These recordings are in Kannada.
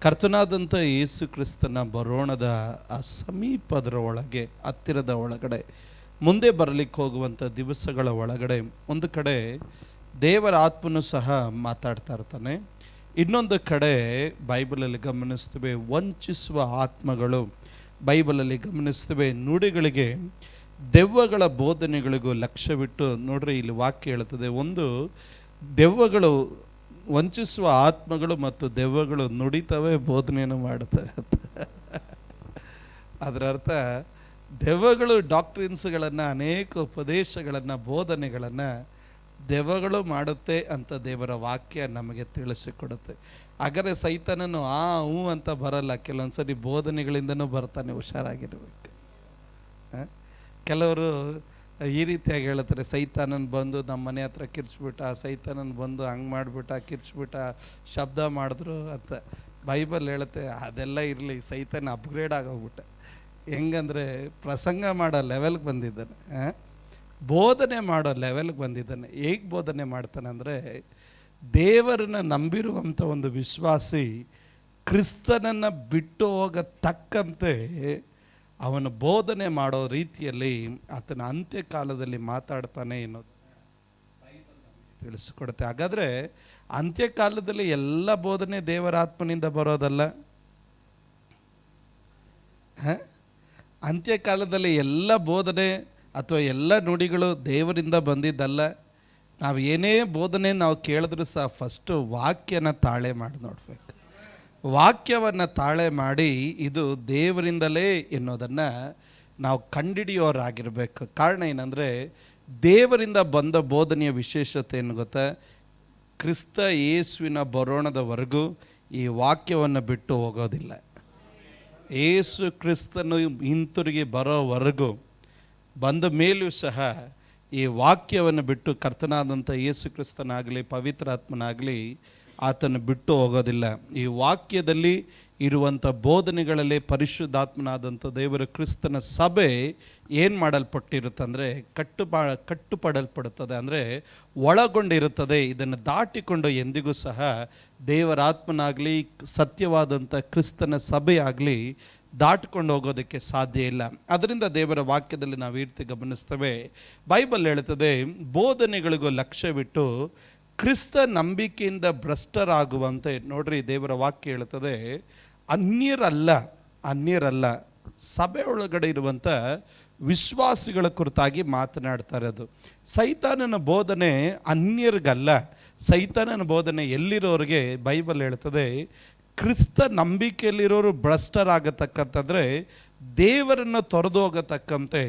ಕರ್ತನಾದಂಥ ಯೇಸು ಕ್ರಿಸ್ತನ ಬರೋಣದ ಆ ಸಮೀಪದರ ಒಳಗೆ, ಹತ್ತಿರದ ಒಳಗಡೆ, ಮುಂದೆ ಬರಲಿಕ್ಕೆ ಹೋಗುವಂಥ ದಿವಸಗಳ ಒಳಗಡೆ ಒಂದು ಕಡೆ ದೇವರ ಆತ್ಮನು ಸಹ ಮಾತಾಡ್ತಾ ಇರ್ತಾನೆ. ಇನ್ನೊಂದು ಕಡೆ ಬೈಬಲಲ್ಲಿ ಗಮನಿಸ್ತೇವೆ ವಂಚಿಸುವ ಆತ್ಮಗಳು, ಬೈಬಲಲ್ಲಿ ಗಮನಿಸ್ತೇವೆ ನುಡಿಗಳಿಗೆ, ದೆವ್ವಗಳ ಬೋಧನೆಗಳಿಗೂ ಲಕ್ಷ್ಯವಿಟ್ಟು ನೋಡ್ರಿ, ಇಲ್ಲಿ ವಾಕ್ಯ ಹೇಳ್ತದೆ, ಒಂದು ದೆವ್ವಗಳು, ವಂಚಿಸುವ ಆತ್ಮಗಳು ಮತ್ತು ದೆವ್ವಗಳು ನುಡಿತವೆ, ಬೋಧನೆಯನ್ನು ಮಾಡುತ್ತವೆ. ಅದರ ಅರ್ಥ ದೆವ್ವಗಳು ಡಾಕ್ಟ್ರಿನ್ಸ್ಗಳನ್ನು, ಅನೇಕ ಉಪದೇಶಗಳನ್ನು, ಬೋಧನೆಗಳನ್ನು ದೆವ್ವಗಳು ಮಾಡುತ್ತೆ ಅಂತ ದೇವರ ವಾಕ್ಯ ನಮಗೆ ತಿಳಿಸಿಕೊಡುತ್ತೆ. ಹಾಗಾದರೆ ಸೈತಾನನು ಹೂ ಅಂತ ಬರಲ್ಲ, ಕೆಲವೊಂದ್ಸರಿ ಬೋಧನೆಗಳಿಂದನೂ ಬರ್ತಾನೆ, ಹುಷಾರಾಗಿರ್ಬೇಕು. ಕೆಲವರು ಈ ರೀತಿಯಾಗಿ ಹೇಳ್ತಾರೆ, ಸೈತಾನನ್ ಬಂದು ನಮ್ಮ ಮನೆ ಹತ್ರ ಕಿರ್ಚ್ಬಿಟ್ಟ, ಸೈತಾನನ್ ಬಂದು ಹಂಗೆ ಮಾಡಿಬಿಟ್ಟ, ಕಿರ್ಚ್ಬಿಟ್ಟ, ಶಬ್ದ ಮಾಡಿದ್ರು ಅಂತ. ಬೈಬಲ್ ಹೇಳುತ್ತೆ ಅದೆಲ್ಲ ಇರಲಿ, ಸೈತಾನ ಅಪ್ಗ್ರೇಡ್ ಆಗೋಗ್ಬಿಟ್ಟ. ಹೆಂಗಂದರೆ ಪ್ರಸಂಗ ಮಾಡೋ ಲೆವೆಲ್ಗೆ ಬಂದಿದ್ದಾನೆ, ಬೋಧನೆ ಮಾಡೋ ಲೆವೆಲ್ಗೆ ಬಂದಿದ್ದಾನೆ. ಹೇಗೆ ಬೋಧನೆ ಮಾಡ್ತಾನೆ ಅಂದರೆ, ದೇವರನ್ನ ನಂಬಿರುವಂಥ ಒಂದು ವಿಶ್ವಾಸಿ ಕ್ರಿಸ್ತನನ್ನು ಬಿಟ್ಟು ಹೋಗತಕ್ಕಂತೆ ಅವನು ಬೋಧನೆ ಮಾಡೋ ರೀತಿಯಲ್ಲಿ ಆತನ ಅಂತ್ಯಕಾಲದಲ್ಲಿ ಮಾತಾಡ್ತಾನೆ ಅನ್ನೋದು ತಿಳಿಸಿಕೊಡುತ್ತೆ. ಹಾಗಾದರೆ ಅಂತ್ಯಕಾಲದಲ್ಲಿ ಎಲ್ಲ ಬೋಧನೆ ದೇವರ ಆತ್ಮನಿಂದ ಬರೋದಲ್ಲ. ಅಂತ್ಯಕಾಲದಲ್ಲಿ ಎಲ್ಲ ಬೋಧನೆ ಅಥವಾ ಎಲ್ಲ ನುಡಿಗಳು ದೇವರಿಂದ ಬಂದಿದ್ದಲ್ಲ. ನಾವು ಏನೇ ಬೋಧನೆ ನಾವು ಕೇಳಿದ್ರೂ ಸಹ ಫಸ್ಟು ವಾಕ್ಯನ ತಾಳೆ ಮಾಡಿ ನೋಡ್ಬೇಕು. ವಾಕ್ಯವನ್ನು ತಾಳೆ ಮಾಡಿ ಇದು ದೇವರಿಂದಲೇ ಎನ್ನುವುದನ್ನು ನಾವು ಕಂಡಿಡಿಯೋರಾಗಿರ್ಬೇಕು. ಕಾರಣ ಏನಂದರೆ, ದೇವರಿಂದ ಬಂದ ಬೋಧನೆಯ ವಿಶೇಷತೆ ಏನು ಗೊತ್ತಾ? ಕ್ರಿಸ್ತ ಯೇಸುವಿನ ಬರೋಣದವರೆಗೂ ಈ ವಾಕ್ಯವನ್ನು ಬಿಟ್ಟು ಹೋಗೋದಿಲ್ಲ. ಯೇಸು ಕ್ರಿಸ್ತನು ಹಿಂತಿರುಗಿ ಬರೋವರೆಗೂ, ಬಂದ ಮೇಲೂ ಸಹ ಈ ವಾಕ್ಯವನ್ನು ಬಿಟ್ಟು ಕರ್ತನಾದಂಥ ಯೇಸು ಕ್ರಿಸ್ತನಾಗಲಿ ಪವಿತ್ರಾತ್ಮನಾಗಲಿ ಆತನು ಬಿಟ್ಟು ಹೋಗೋದಿಲ್ಲ. ಈ ವಾಕ್ಯದಲ್ಲಿ ಇರುವಂಥ ಬೋಧನೆಗಳಲ್ಲಿ ಪರಿಶುದ್ಧಾತ್ಮನಾದಂಥ ದೇವರ ಕ್ರಿಸ್ತನ ಸಭೆ ಏನು ಮಾಡಲ್ಪಟ್ಟಿರುತ್ತಂದರೆ, ಕಟ್ಟುಪಡಲ್ಪಡುತ್ತದೆ, ಅಂದರೆ ಒಳಗೊಂಡಿರುತ್ತದೆ. ಇದನ್ನು ದಾಟಿಕೊಂಡು ಎಂದಿಗೂ ಸಹ ದೇವರಾತ್ಮನಾಗಲಿ ಸತ್ಯವಾದಂಥ ಕ್ರಿಸ್ತನ ಸಭೆಯಾಗಲಿ ದಾಟಿಕೊಂಡು ಹೋಗೋದಕ್ಕೆ ಸಾಧ್ಯ ಇಲ್ಲ. ಅದರಿಂದ ದೇವರ ವಾಕ್ಯದಲ್ಲಿ ನಾವು ಈ ರೀತಿ ಗಮನಿಸ್ತೇವೆ. ಬೈಬಲ್ ಹೇಳ್ತದೆ, ಬೋಧನೆಗಳಿಗೂ ಲಕ್ಷ್ಯವಿಟ್ಟು ಕ್ರಿಸ್ತ ನಂಬಿಕೆಯಿಂದ ಭ್ರಷ್ಟರಾಗುವಂತೆ. ನೋಡ್ರಿ, ದೇವರ ವಾಕ್ಯ ಹೇಳ್ತದೆ, ಅನ್ಯರಲ್ಲ ಸಭೆ ಒಳಗಡೆ ಇರುವಂಥ ವಿಶ್ವಾಸಿಗಳ ಕುರಿತಾಗಿ ಮಾತನಾಡ್ತಾ ಇರೋದು. ಸೈತಾನನ ಬೋಧನೆ ಅನ್ಯರಿಗಲ್ಲ, ಸೈತಾನನ ಬೋಧನೆ ಎಲ್ಲಿರೋರಿಗೆ ಬೈಬಲ್ ಹೇಳ್ತದೆ, ಕ್ರಿಸ್ತ ನಂಬಿಕೆಯಲ್ಲಿರೋರು ಭ್ರಷ್ಟರಾಗತಕ್ಕಂತಂದರೆ ದೇವರನ್ನು ತೊರೆದು ಹೋಗತಕ್ಕಂತೆ,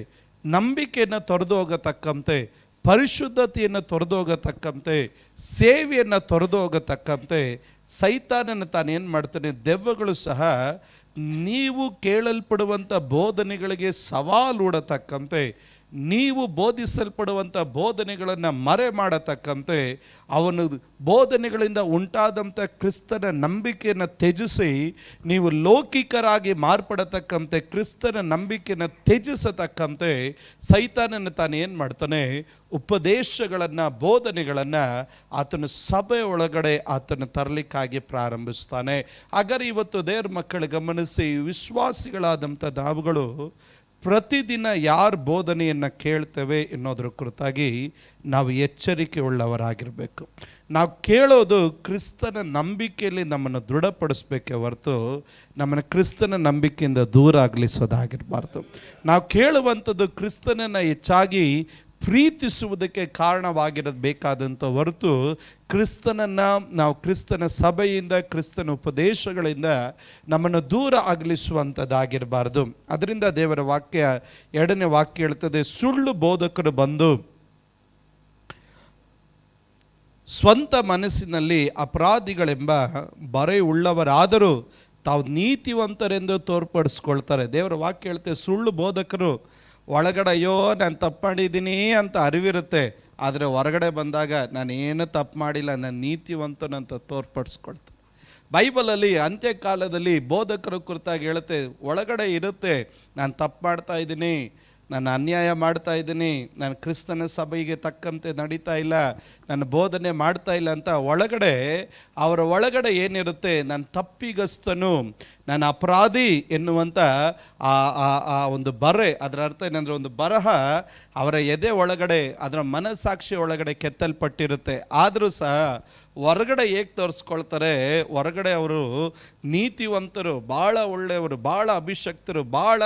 ನಂಬಿಕೆಯನ್ನು ತೊರೆದು ಹೋಗತಕ್ಕಂತೆ, ಪರಿಶುದ್ಧತೆಯನ್ನು ತೊರೆದು ಹೋಗತಕ್ಕಂತೆ, ಸೇವೆಯನ್ನು ತೊರೆದು ಹೋಗತಕ್ಕಂತೆ ಸೈತಾನನ ತಾನೇನು ಮಾಡ್ತಾನೆ, ದೆವ್ವಗಳು ಸಹ ನೀವು ಕೇಳಲ್ಪಡುವಂಥ ಬೋಧನೆಗಳಿಗೆ ಸವಾಲೂಡತಕ್ಕಂತೆ, ನೀವು ಬೋಧಿಸಲ್ಪಡುವಂಥ ಬೋಧನೆಗಳನ್ನು ಮರೆ ಮಾಡತಕ್ಕಂತೆ, ಅವನು ಬೋಧನೆಗಳಿಂದ ಉಂಟಾದಂಥ ಕ್ರಿಸ್ತನ ನಂಬಿಕೆಯನ್ನು ತ್ಯಜಿಸಿ ನೀವು ಲೌಕಿಕರಾಗಿ ಮಾರ್ಪಡತಕ್ಕಂತೆ, ಕ್ರಿಸ್ತನ ನಂಬಿಕೆಯನ್ನು ತ್ಯಜಿಸತಕ್ಕಂತೆ ಸೈತಾನನ ತಾನು ಏನು ಮಾಡ್ತಾನೆ, ಉಪದೇಶಗಳನ್ನು, ಬೋಧನೆಗಳನ್ನು ಆತನ ಸಭೆ ಒಳಗಡೆ ಆತನ ತರಲಿಕ್ಕಾಗಿ ಪ್ರಾರಂಭಿಸ್ತಾನೆ. ಹಾಗಾದ್ರೆ ಇವತ್ತು ದೇವ್ರ ಮಕ್ಕಳು ಗಮನಿಸಿ, ವಿಶ್ವಾಸಿಗಳಾದಂಥ ನಾವುಗಳು ಪ್ರತಿದಿನ ಯಾರ ಬೋಧನೆಯನ್ನು ಕೇಳ್ತೇವೆ ಎನ್ನೋದ್ರ ಕುರಿತಾಗಿ ನಾವು ಎಚ್ಚರಿಕೆ ಉಳ್ಳವರಾಗಿರಬೇಕು. ನಾವು ಕೇಳೋದು ಕ್ರಿಸ್ತನ ನಂಬಿಕೆಯಲ್ಲಿ ನಮ್ಮನ್ನು ದೃಢಪಡಿಸ್ಬೇಕೇ ಹೊರತು ನಮ್ಮನ್ನು ಕ್ರಿಸ್ತನ ನಂಬಿಕೆಯಿಂದ ದೂರ ಆಗಲಿಸೋದಾಗಿರಬಾರ್ದು. ನಾವು ಕೇಳುವಂಥದ್ದು ಕ್ರಿಸ್ತನನ್ನು ಹೆಚ್ಚಾಗಿ ಪ್ರೀತಿಸುವುದಕ್ಕೆ ಕಾರಣವಾಗಿರಬೇಕಾದಂಥ ಹೊರತು ಕ್ರಿಸ್ತನನ್ನು ನಾವು ಕ್ರಿಸ್ತನ ಸಭೆಯಿಂದ, ಕ್ರಿಸ್ತನ ಉಪದೇಶಗಳಿಂದ ನಮ್ಮನ್ನು ದೂರ ಆಗಲಿಸುವಂಥದ್ದಾಗಿರಬಾರ್ದು. ಅದರಿಂದ ದೇವರ ವಾಕ್ಯ, 2ನೇ ವಾಕ್ಯ ಹೇಳ್ತದೆ, ಸುಳ್ಳು ಬೋಧಕರು ಬಂದು ಸ್ವಂತ ಮನಸ್ಸಿನಲ್ಲಿ ಅಪರಾಧಿಗಳೆಂಬ ಬರೆಯುಳ್ಳವರಾದರೂ ತಾವು ನೀತಿವಂತರೆಂದು ತೋರ್ಪಡಿಸ್ಕೊಳ್ತಾರೆ. ದೇವರ ವಾಕ್ಯ ಹೇಳ್ತದೆ, ಸುಳ್ಳು ಬೋಧಕರು ಒಳಗಡೆ ಅಯ್ಯೋ ನಾನು ತಪ್ಪು ಮಾಡಿದ್ದೀನಿ ಅಂತ ಅರಿವಿರುತ್ತೆ, ಆದರೆ ಹೊರಗಡೆ ಬಂದಾಗ ನಾನು ಏನು ತಪ್ಪು ಮಾಡಿಲ್ಲ, ನಾನು ನೀತಿವಂತನಂತ ತೋರ್ಪಡಿಸ್ಕೊಳ್ತಾರೆ. ಬೈಬಲಲ್ಲಿ ಅಂತ್ಯಕಾಲದಲ್ಲಿ ಬೋಧಕರ ಕುರಿತಾಗಿ ಹೇಳುತ್ತೆ, ಒಳಗಡೆ ಇರುತ್ತೆ ನಾನು ತಪ್ಪು ಮಾಡ್ತಾ ಇದ್ದೀನಿ, ನಾನು ಅನ್ಯಾಯ ಮಾಡ್ತಾ ಇದ್ದೀನಿ, ನಾನು ಕ್ರಿಸ್ತನ ಸಭೆಗೆ ತಕ್ಕಂತೆ ನಡೀತಾ ಇಲ್ಲ, ನಾನು ಬೋಧನೆ ಮಾಡ್ತಾ ಇಲ್ಲ ಅಂತ ಅವರ ಒಳಗಡೆ ಏನಿರುತ್ತೆ, ನಾನು ತಪ್ಪಿಗಸ್ತನು, ನಾನು ಅಪರಾಧಿ ಎನ್ನುವಂಥ ಆ ಒಂದು ಅದರ ಅರ್ಥ ಏನಂದರೆ ಒಂದು ಬರಹ ಅವರ ಎದೆ ಒಳಗಡೆ, ಅದರ ಮನಸ್ಸಾಕ್ಷಿ ಒಳಗಡೆ ಕೆತ್ತಲ್ಪಟ್ಟಿರುತ್ತೆ. ಆದರೂ ಸಹ ಹೊರಗಡೆ ಹೇಗೆ ತೋರಿಸ್ಕೊಳ್ತಾರೆ, ಹೊರಗಡೆ ಅವರು ನೀತಿವಂತರು, ಭಾಳ ಒಳ್ಳೆಯವರು, ಭಾಳ ಅಭಿಷಕ್ತರು, ಭಾಳ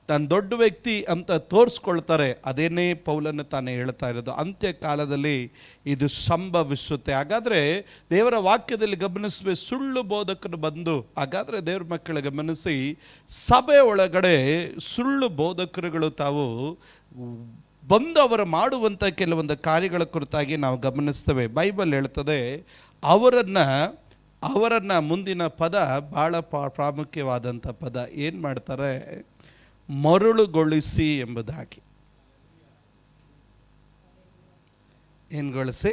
ತಾನು ದೊಡ್ಡ ವ್ಯಕ್ತಿ ಅಂತ ತೋರಿಸ್ಕೊಳ್ತಾರೆ. ಅದೇನೇ ಪೌಲನ್ನು ತಾನೇ ಹೇಳ್ತಾ ಇರೋದು. ಅಂತ್ಯ ಕಾಲದಲ್ಲಿ ಇದು ಸಂಭವಿಸುತ್ತೆ. ಹಾಗಾದರೆ ದೇವರ ವಾಕ್ಯದಲ್ಲಿ ಗಮನಿಸುವೆ, ಸುಳ್ಳು ಬೋಧಕರು ಬಂದು, ಹಾಗಾದರೆ ದೇವ್ರ ಮಕ್ಕಳ ಗಮನಿಸಿ, ಸಭೆ ಒಳಗಡೆ ಸುಳ್ಳು ಬೋಧಕರುಗಳು ತಾವು ಬಂದು ಅವರು ಮಾಡುವಂಥ ಕೆಲವೊಂದು ಕಾರ್ಯಗಳ ಕುರಿತಾಗಿ ನಾವು ಗಮನಿಸ್ತೇವೆ. ಬೈಬಲ್ ಹೇಳ್ತದೆ, ಅವರನ್ನ ಮುಂದಿನ ಪದ ಭಾಳ ಪ್ರಾಮುಖ್ಯವಾದಂಥ ಪದ. ಏನು ಮಾಡ್ತಾರೆ? ಮರುಳುಗೊಳಿಸಿ ಎಂಬುದಾಗಿ. ಏನ್ಗೊಳಿಸಿ?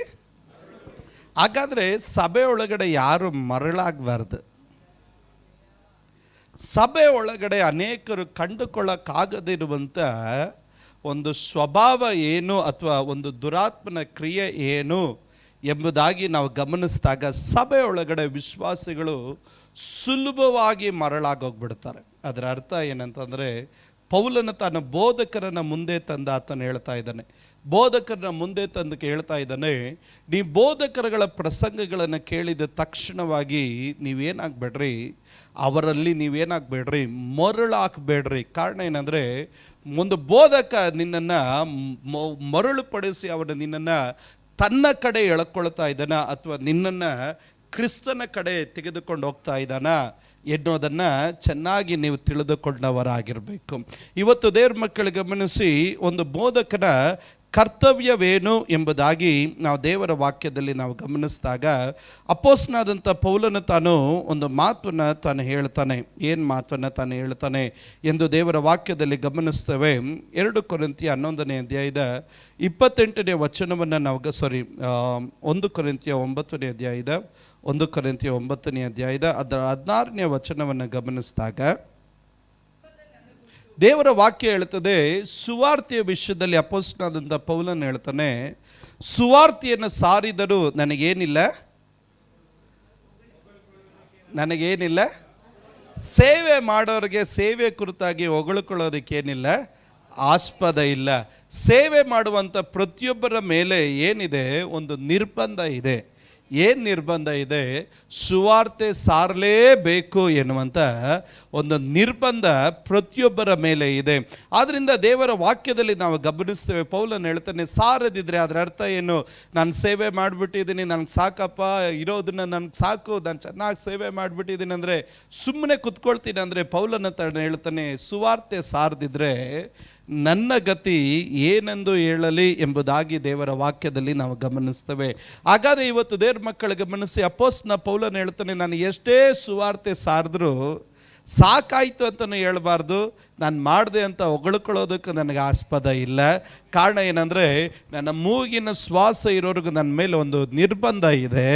ಹಾಗಾದರೆ ಸಭೆ ಒಳಗಡೆ ಯಾರು ಮರಳಾಗಬಾರ್ದು. ಸಭೆ ಒಳಗಡೆ ಅನೇಕರು ಕಂಡುಕೊಳ್ಳಕ್ಕಾಗದಿರುವಂಥ ಒಂದು ಸ್ವಭಾವ ಏನು ಅಥವಾ ಒಂದು ದುರಾತ್ಮನ ಕ್ರಿಯೆ ಏನು ಎಂಬುದಾಗಿ ನಾವು ಗಮನಿಸಿದಾಗ, ಸಭೆ ಒಳಗಡೆ ವಿಶ್ವಾಸಿಗಳು ಸುಲಭವಾಗಿ ಮರಳಾಗೋಗ್ಬಿಡ್ತಾರೆ. ಅದರ ಅರ್ಥ ಏನಂತಂದರೆ, ಪೌಲನ ತನ್ನ ಬೋಧಕರನ್ನ ಮುಂದೆ ತಂದು ಆತನು ಹೇಳ್ತಾ ಇದ್ದಾನೆ, ಬೋಧಕರನ್ನ ಮುಂದೆ ತಂದು ಹೇಳ್ತಾ ಇದ್ದಾನೆ, ನೀ ಬೋಧಕರುಗಳ ಪ್ರಸಂಗಗಳನ್ನು ಕೇಳಿದ ತಕ್ಷಣವಾಗಿ ನೀವೇನಾಗಬೇಡ್ರಿ, ಅವರಲ್ಲಿ ನೀವೇನಾಗಬೇಡ್ರಿ, ಮರಳಾಕಬೇಡ್ರಿ. ಕಾರಣ ಏನಂದರೆ, ಒಂದು ಬೋಧಕ ನಿನ್ನನ್ನು ಮರಳುಪಡಿಸಿ ಅವನು ನಿನ್ನನ್ನು ತನ್ನ ಕಡೆ ಎಳ್ಕೊಳ್ತಾ ಇದ್ದಾನ ಅಥವಾ ನಿನ್ನನ್ನು ಕ್ರಿಸ್ತನ ಕಡೆ ತೆಗೆದುಕೊಂಡು ಹೋಗ್ತಾ ಇದ್ದಾನ ಎನ್ನುವುದನ್ನು ಚೆನ್ನಾಗಿ ನೀವು ತಿಳಿದುಕೊಂಡವರಾಗಿರಬೇಕು. ಇವತ್ತು ದೇವ್ರ ಮಕ್ಕಳು ಗಮನಿಸಿ, ಒಂದು ಬೋಧಕನ ಕರ್ತವ್ಯವೇನು ಎಂಬುದಾಗಿ ನಾವು ದೇವರ ವಾಕ್ಯದಲ್ಲಿ ನಾವು ಗಮನಿಸಿದಾಗ, ಅಪೊಸ್ತಲನಾದಂಥ ಪೌಲನು ತಾನು ಒಂದು ಮಾತನ್ನು ತಾನು ಹೇಳ್ತಾನೆ. ಏನು ಮಾತನ್ನು ತಾನು ಹೇಳ್ತಾನೆ ಎಂದು ದೇವರ ವಾಕ್ಯದಲ್ಲಿ ಗಮನಿಸ್ತೇವೆ. 2 ಕೊರಿಂಥಿಯ 11ನೇ ಅಧ್ಯಾಯದ 28ನೇ ವಚನವನ್ನು ನಾವು 1 ಕೊರಿಂಥಿಯ 9ನೇ ಅಧ್ಯಾಯದ 1 ಕೊರಿಂಥಿಯ 9ನೇ ಅಧ್ಯಾಯದ ಅದರ 16ನೇ ವಚನವನ್ನು ಗಮನಿಸಿದಾಗ ದೇವರ ವಾಕ್ಯ ಹೇಳ್ತದೆ, ಸುವಾರ್ತೆಯ ವಿಷಯದಲ್ಲಿ ಅಪೊಸ್ತಲನಾದಂಥ ಪೌಲನು ಹೇಳ್ತಾನೆ, ಸುವಾರ್ತೆಯನ್ನು ಸಾರಿದರೂ ನನಗೇನಿಲ್ಲ, ಸೇವೆ ಮಾಡೋರಿಗೆ ಸೇವೆ ಕುರಿತಾಗಿ ಹೊಗಳ್ಕೊಳ್ಳೋದಕ್ಕೇನಿಲ್ಲ, ಆಸ್ಪದ ಇಲ್ಲ. ಸೇವೆ ಮಾಡುವಂಥ ಪ್ರತಿಯೊಬ್ಬರ ಮೇಲೆ ಏನಿದೆ, ಒಂದು ನಿರ್ಬಂಧ ಇದೆ. ಏನು ನಿರ್ಬಂಧ ಇದೆ? ಸುವಾರ್ತೆ ಸಾರಲೇಬೇಕು ಎನ್ನುವಂಥ ಒಂದು ನಿರ್ಬಂಧ ಪ್ರತಿಯೊಬ್ಬರ ಮೇಲೆ ಇದೆ. ಆದ್ದರಿಂದ ದೇವರ ವಾಕ್ಯದಲ್ಲಿ ನಾವು ಗಮನಿಸ್ತೇವೆ, ಪೌಲನು ಹೇಳ್ತಾನೆ, ಸಾರದಿದ್ರೆ ಅದರ ಅರ್ಥ ಏನು? ನಾನು ಸೇವೆ ಮಾಡಿಬಿಟ್ಟಿದ್ದೀನಿ, ನನಗೆ ಸಾಕಪ್ಪ, ಇರೋದನ್ನ ನನಗೆ ಸಾಕು, ನಾನು ಚೆನ್ನಾಗಿ ಸೇವೆ ಮಾಡಿಬಿಟ್ಟಿದ್ದೀನಿ ಅಂದರೆ ಸುಮ್ಮನೆ ಕುತ್ಕೊಳ್ತೀನಿ ಅಂದರೆ, ಪೌಲನ ಹೇಳ್ತಾನೆ, ಸುವಾರ್ತೆ ಸಾರದಿದ್ರೆ ನನ್ನ ಗತಿ ಏನೆಂದು ಹೇಳಲಿ ಎಂಬುದಾಗಿ ದೇವರ ವಾಕ್ಯದಲ್ಲಿ ನಾವು ಗಮನಿಸ್ತೇವೆ. ಹಾಗಾದರೆ ಇವತ್ತು ದೇವ್ರ ಮಕ್ಕಳು ಗಮನಿಸಿ, ಅಪೊಸ್ತಲನ ಪೌಲನು ಹೇಳ್ತಾನೆ, ನಾನು ಎಷ್ಟೇ ಸುವಾರ್ತೆ ಸಾರಿದ್ರೂ ಸಾಕಾಯಿತು ಅಂತಲೂ ಹೇಳ್ಬಾರ್ದು, ನಾನು ಮಾಡಿದೆ ಅಂತ ಹೊಗಳ್ಕೊಳ್ಳೋದಕ್ಕೆ ನನಗೆ ಆಸ್ಪದ ಇಲ್ಲ. ಕಾರಣ ಏನಂದರೆ, ನನ್ನ ಮೂಗಿನ ಶ್ವಾಸ ಇರೋರಿಗೂ ನನ್ನ ಮೇಲೆ ಒಂದು ನಿರ್ಬಂಧ ಇದೆ.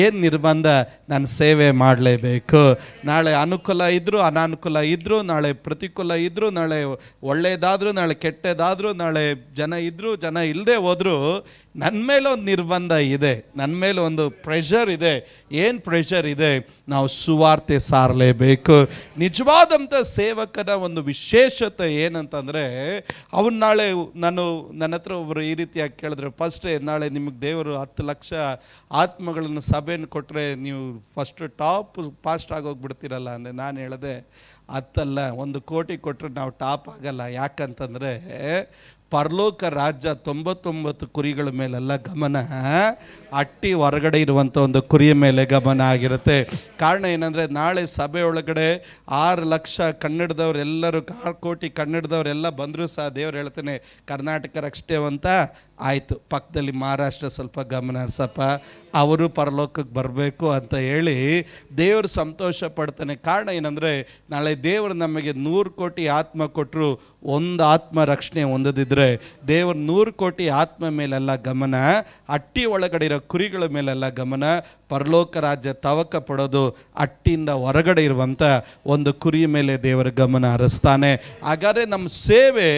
ಏನು ನಿರ್ಬಂಧ? ನಾನು ಸೇವೆ ಮಾಡಲೇಬೇಕು. ನಾಳೆ ಅನುಕೂಲ ಇದ್ದರೂ ಅನಾನುಕೂಲ ಇದ್ದರೂ, ನಾಳೆ ಪ್ರತಿಕೂಲ ಇದ್ದರೂ, ನಾಳೆ ಒಳ್ಳೆಯದಾದರೂ, ನಾಳೆ ಕೆಟ್ಟದಾದರೂ, ನಾಳೆ ಜನ ಇದ್ದರೂ ಜನ ಇಲ್ಲದೆ ಹೋದರೂ ನನ್ನ ಮೇಲೆ ಒಂದು ನಿರ್ಬಂಧ ಇದೆ, ನನ್ನ ಮೇಲೆ ಒಂದು ಪ್ರೆಷರ್ ಇದೆ. ಏನು ಪ್ರೆಷರ್ ಇದೆ? ನಾವು ಸುವಾರ್ತೆ ಸಾರಲೇಬೇಕು. ನಿಜವಾದಂಥ ಸೇವಕನ ಒಂದು ವಿಶೇಷತೆ ಏನಂತಂದರೆ, ಅವನು ನಾಳೆ ನನ್ನ ಹತ್ರ ಒಬ್ಬರು ಈ ರೀತಿಯಾಗಿ ಕೇಳಿದ್ರೆ, ಫಸ್ಟೇ ನಾಳೆ ನಿಮಗೆ ದೇವರು 10 ಲಕ್ಷ ಆತ್ಮಗಳನ್ನು ಸಭೆಯನ್ನು ಕೊಟ್ಟರೆ ನೀವು ಫಸ್ಟ್ ಟಾಪ್ ಫಾಸ್ಟ್ ಆಗೋಗ್ಬಿಡ್ತೀರಲ್ಲ ಅಂದರೆ, ನಾನು ಹೇಳಿದೆ 10 ಅಲ್ಲ, 1 ಕೋಟಿ ಕೊಟ್ಟರೆ ನಾವು ಟಾಪ್ ಆಗಲ್ಲ. ಯಾಕಂತಂದರೆ ಪರಲೋಕ ರಾಜ್ಯ 99 ಕುರಿಗಳ ಮೇಲೆಲ್ಲ ಗಮನ, ಅಟ್ಟಿ ಹೊರಗಡೆ ಇರುವಂಥ ಒಂದು ಕುರಿಯ ಮೇಲೆ ಗಮನ ಆಗಿರುತ್ತೆ. ಕಾರಣ ಏನಂದರೆ, ನಾಳೆ ಸಭೆ ಒಳಗಡೆ 6 ಲಕ್ಷ ಕನ್ನಡದವರೆಲ್ಲರೂ, 6 ಕೋಟಿ ಕನ್ನಡದವರೆಲ್ಲ ಬಂದರೂ ಸಹ ದೇವ್ರು ಹೇಳ್ತಾನೆ, ಕರ್ನಾಟಕ ರಕ್ಷಿತೇವಂತ ಆಯಿತು, ಪಕ್ಕದಲ್ಲಿ ಮಹಾರಾಷ್ಟ್ರ ಸ್ವಲ್ಪ ಗಮನ ಹರಿಸಪ್ಪ, ಅವರು ಪರಲೋಕಕ್ಕೆ ಬರಬೇಕು ಅಂತ ಹೇಳಿ ದೇವರು ಸಂತೋಷ ಪಡ್ತಾನೆ. ಕಾರಣ ಏನಂದರೆ, ನಾಳೆ ದೇವರು ನಮಗೆ 100 ಕೋಟಿ ಆತ್ಮ ಕೊಟ್ಟರು, ಒಂದು ಆತ್ಮ ರಕ್ಷಣೆ ಹೊಂದದಿದ್ದರೆ ದೇವರು 100 ಕೋಟಿ ಆತ್ಮ ಮೇಲೆಲ್ಲ ಗಮನ ಹಟ್ಟಿ ಒಳಗಡೆ ಇರೋ ಕುರಿಗಳ ಮೇಲೆಲ್ಲ ಗಮನ. ಪರಲೋಕ ರಾಜ್ಯ ತವಕ ಪಡೋದು ಹಟ್ಟಿಯಿಂದ ಹೊರಗಡೆ ಇರುವಂಥ ಒಂದು ಕುರಿಯ ಮೇಲೆ ದೇವರ ಗಮನ ಹರಿಸ್ತಾನೆ. ಹಾಗಾದರೆ ನಮ್ಮ ಸೇವೆ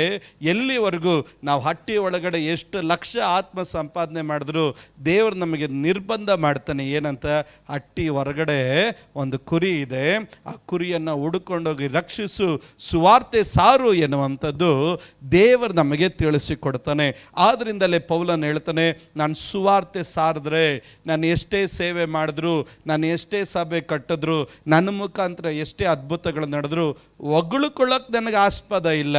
ಎಲ್ಲಿವರೆಗೂ ನಾವು ಹಟ್ಟಿ ಒಳಗಡೆ ಎಷ್ಟು ಲಕ್ಷ ಆತ್ಮ ಸಂಪಾದನೆ ಮಾಡಿದ್ರು ದೇವರು ನಮಗೆ ನಿರ್ಬಂಧ ಮಾಡ್ತಾನೆ. ಏನಂತ? ಹಟ್ಟಿ ಹೊರಗಡೆ ಒಂದು ಕುರಿ ಇದೆ, ಆ ಕುರಿಯನ್ನು ಹುಡುಕೊಂಡೋಗಿ ರಕ್ಷಿಸು, ಸುವಾರ್ತೆ ಸಾರು ಎನ್ನುವಂಥದ್ದು ದೇವರು ನಮಗೆ ತಿಳಿಸಿಕೊಡ್ತಾನೆ. ಆದ್ದರಿಂದಲೇ ಪೌಲನು ಹೇಳ್ತಾನೆ, ನಾನು ಸುವಾರ್ತೆ ಸಾರಿದ್ರೆ, ನಾನು ಎಷ್ಟೇ ಸೇವೆ ಮಾಡಿದ್ರು, ನಾನು ಎಷ್ಟೇ ಸಭೆ ಕಟ್ಟಿದ್ರು, ನನ್ನ ಮುಖಾಂತರ ಎಷ್ಟೇ ಅದ್ಭುತಗಳು ನಡೆದ್ರು ಹೊಗಳ್ಕೊಳ್ಳೋಕೆ ನನಗೆ ಆಸ್ಪದ ಇಲ್ಲ,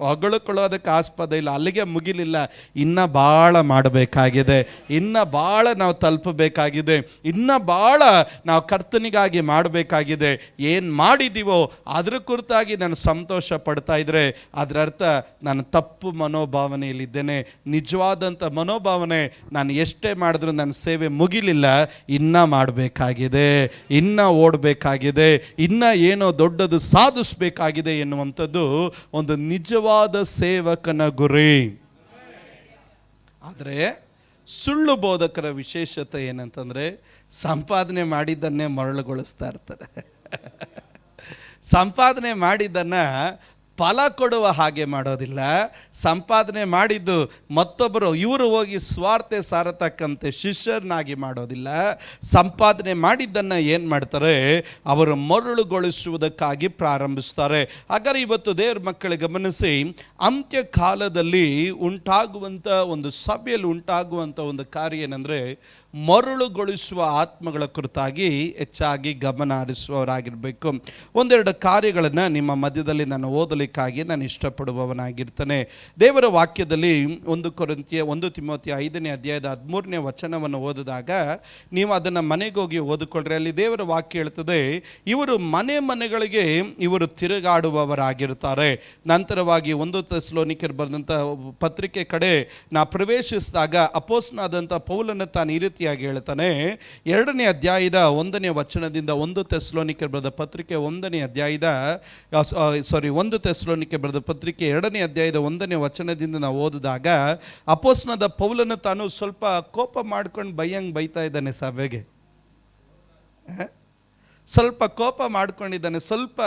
ಹೊಗಳ್ಕೊಳ್ಳೋದಕ್ಕೆ ಆಸ್ಪದ ಇಲ್ಲ. ಅಲ್ಲಿಗೆ ಮುಗಿಲಿಲ್ಲ. ಇನ್ನು ಭಾಳ ಮಾಡಬೇಕಾಗಿದೆ, ಇನ್ನು ಭಾಳ ನಾವು ತಲುಪಬೇಕಾಗಿದೆ, ಇನ್ನು ಭಾಳ ನಾವು ಕರ್ತನಿಗಾಗಿ ಮಾಡಬೇಕಾಗಿದೆ. ಏನು ಮಾಡಿದ್ದೀವೋ ಅದ್ರ ಕುರಿತಾಗಿ ನಾನು ಸಂತೋಷ ಪಡ್ತಾ ಇದ್ರೆ ಅದರ ಅರ್ಥ ನಾನು ತಪ್ಪು ಮನೋಭಾವನೆಯಲ್ಲಿದ್ದೇನೆ. ನಿಜವಾದಂಥ ಮನೋಭಾವನೆ, ನಾನು ಎಷ್ಟೇ ಮಾಡಿದ್ರು ನನ್ನ ಸೇವೆ ಮುಗಿಲಿಲ್ಲ, ಇನ್ನೂ ಮಾಡಬೇಕಾಗಿದೆ, ಇನ್ನೂ ಓಡಬೇಕಾಗಿದೆ, ಇನ್ನೂ ಏನೋ ದೊಡ್ಡದು ಸಾಧಿಸಬೇಕಾಗಿದೆ ಎನ್ನುವಂಥದ್ದು ಒಂದು ನಿಜವಾದ ಸೇವಕನ ಗುರಿ. ಆದರೆ ಸುಳ್ಳು ಬೋಧಕರ ವಿಶೇಷತೆ ಏನಂತಂದ್ರೆ, ಸಂಪಾದನೆ ಮಾಡಿದ್ದನ್ನೇ ಮರಳುಗೊಳಿಸ್ತಾ ಇರ್ತಾರೆ. ಸಂಪಾದನೆ ಮಾಡಿದ್ದನ್ನ ಫಲ ಕೊಡುವ ಹಾಗೆ ಮಾಡೋದಿಲ್ಲ. ಸಂಪಾದನೆ ಮಾಡಿದ್ದು ಮತ್ತೊಬ್ಬರು ಇವರು ಹೋಗಿ ಸ್ವಾರ್ಥ ಸಾರತಕ್ಕಂತೆ ಶಿಷ್ಯರನ್ನಾಗಿ ಮಾಡೋದಿಲ್ಲ. ಸಂಪಾದನೆ ಮಾಡಿದ್ದನ್ನು ಏನು ಮಾಡ್ತಾರೆ? ಅವರು ಮರಳುಗೊಳಿಸುವುದಕ್ಕಾಗಿ ಪ್ರಾರಂಭಿಸ್ತಾರೆ. ಹಾಗಾದ್ರೆ ಇವತ್ತು ದೇವ್ರ ಮಕ್ಕಳು ಗಮನಿಸಿ, ಅಂತ್ಯ ಕಾಲದಲ್ಲಿ ಉಂಟಾಗುವಂಥ ಒಂದು ಸಭೆಯಲ್ಲಿ ಉಂಟಾಗುವಂಥ ಒಂದು ಕಾರ್ಯ ಏನಂದರೆ, ಮರಳುಗೊಳಿಸುವ ಆತ್ಮಗಳ ಕುರಿತಾಗಿ ಹೆಚ್ಚಾಗಿ ಗಮನ ಹರಿಸುವವರಾಗಿರಬೇಕು. ಒಂದೆರಡು ಕಾರ್ಯಗಳನ್ನು ನಿಮ್ಮ ಮಧ್ಯದಲ್ಲಿ ನಾನು ಓದಲಿಕ್ಕಾಗಿ ನಾನು ಇಷ್ಟಪಡುವವನಾಗಿರ್ತೇನೆ. ದೇವರ ವಾಕ್ಯದಲ್ಲಿ 1 ತಿಮೋಥಿ 5ನೇ ಅಧ್ಯಾಯದ 13ನೇ ವಚನವನ್ನು ಓದಿದಾಗ ನೀವು ಅದನ್ನು ಮನೆಗೆ ಹೋಗಿ ಓದಿಕೊಳ್ಳ್ರಿ. ಅಲ್ಲಿ ದೇವರ ವಾಕ್ಯ ಹೇಳ್ತದೆ, ಇವರು ಮನೆಗಳಿಗೆ ಇವರು ತಿರುಗಾಡುವವರಾಗಿರ್ತಾರೆ. ನಂತರವಾಗಿ 1 ಥೆಸಲೋನಿಕರು ಬರೆದಂಥ ಪತ್ರಿಕೆ ಕಡೆ ನಾ ಪ್ರವೇಶಿಸಿದಾಗ ಅಪೊಸ್ತಲನಾದಂಥ ಪೌಲನು ತಾನು ಈ ರೀತಿ ಹೇಳ್ತಾನೆ. 2ನೇ ಅಧ್ಯಾಯದ 1ನೇ ವಚನದಿಂದ 1 ಥೆಸಲೋನಿಕರು ಬರೆದ ಪತ್ರಿಕೆ 1ನೇ ಅಧ್ಯಾಯದ 1 ಥೆಸಲೋನಿಕರು ಬರೆದ ಪತ್ರಿಕೆ 2ನೇ ಅಧ್ಯಾಯದ 1ನೇ ವಚನದಿಂದ ನಾವು ಓದಿದಾಗ ಅಪೊಸ್ತಲನಾದ ಪೌಲನು ತಾನು ಸ್ವಲ್ಪ ಕೋಪ ಮಾಡ್ಕೊಂಡು ಬೈತಾ ಇದ್ದಾನೆ ಸಭೆಗೆ. ಸ್ವಲ್ಪ ಕೋಪ ಮಾಡ್ಕೊಂಡಿದ್ದಾನೆ, ಸ್ವಲ್ಪ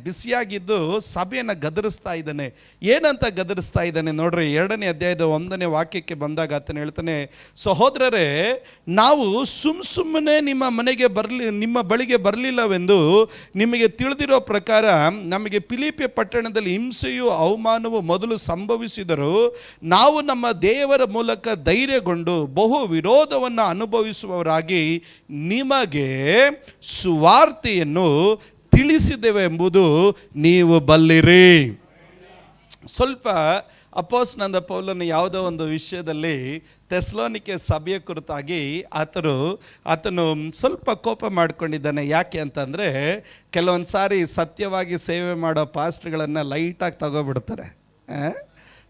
ಬಿಸಿಯಾಗಿದ್ದು ಸಭೆಯನ್ನು ಗದರಿಸ್ತಾ ಇದ್ದಾನೆ. ಏನಂತ ಗದರಿಸ್ತಾ ಇದ್ದಾನೆ ನೋಡ್ರಿ. 2ನೇ ಅಧ್ಯಾಯದ 1ನೇ ವಾಕ್ಯಕ್ಕೆ ಬಂದಾಗ ಆತನು ಹೇಳ್ತಾನೆ, ಸಹೋದರರೇ, ನಾವು ಸುಮ್ಮನೆ ನಿಮ್ಮ ಬಳಿಗೆ ಬರಲಿಲ್ಲವೆಂದು ನಿಮಗೆ ತಿಳಿದಿರೋ ಪ್ರಕಾರ ನಮಗೆ ಫಿಲಿಪ್ಪಿ ಪಟ್ಟಣದಲ್ಲಿ ಹಿಂಸೆಯೂ ಅವಮಾನವೂ ಮೊದಲು ಸಂಭವಿಸಿದರು. ನಾವು ನಮ್ಮ ದೇವರ ಮೂಲಕ ಧೈರ್ಯಗೊಂಡು ಬಹು ವಿರೋಧವನ್ನು ಅನುಭವಿಸುವವರಾಗಿ ನಿಮಗೆ ಸುವಾರ್ತೆಯನ್ನು ತಿಳಿಸಿದ್ದೇವೆ ಎಂಬುದು ನೀವು ಬಲ್ಲಿರಿ. ಸ್ವಲ್ಪ ಅಪೊಸ್ತಲನಾದ ಪೌಲನು ಯಾವುದೋ ಒಂದು ವಿಷಯದಲ್ಲಿ ಥೆಸಲೋನಿಕೆ ಸಭೆಯ ಕುರಿತಾಗಿ ಆತನು ಸ್ವಲ್ಪ ಕೋಪ ಮಾಡ್ಕೊಂಡಿದ್ದಾನೆ. ಯಾಕೆ ಅಂತಂದರೆ, ಕೆಲವೊಂದು ಸಾರಿ ಸತ್ಯವಾಗಿ ಸೇವೆ ಮಾಡೋ ಪಾಸ್ಟ್ಗಳನ್ನು ಲೈಟಾಗಿ ತಗೋಬಿಡ್ತಾರೆ.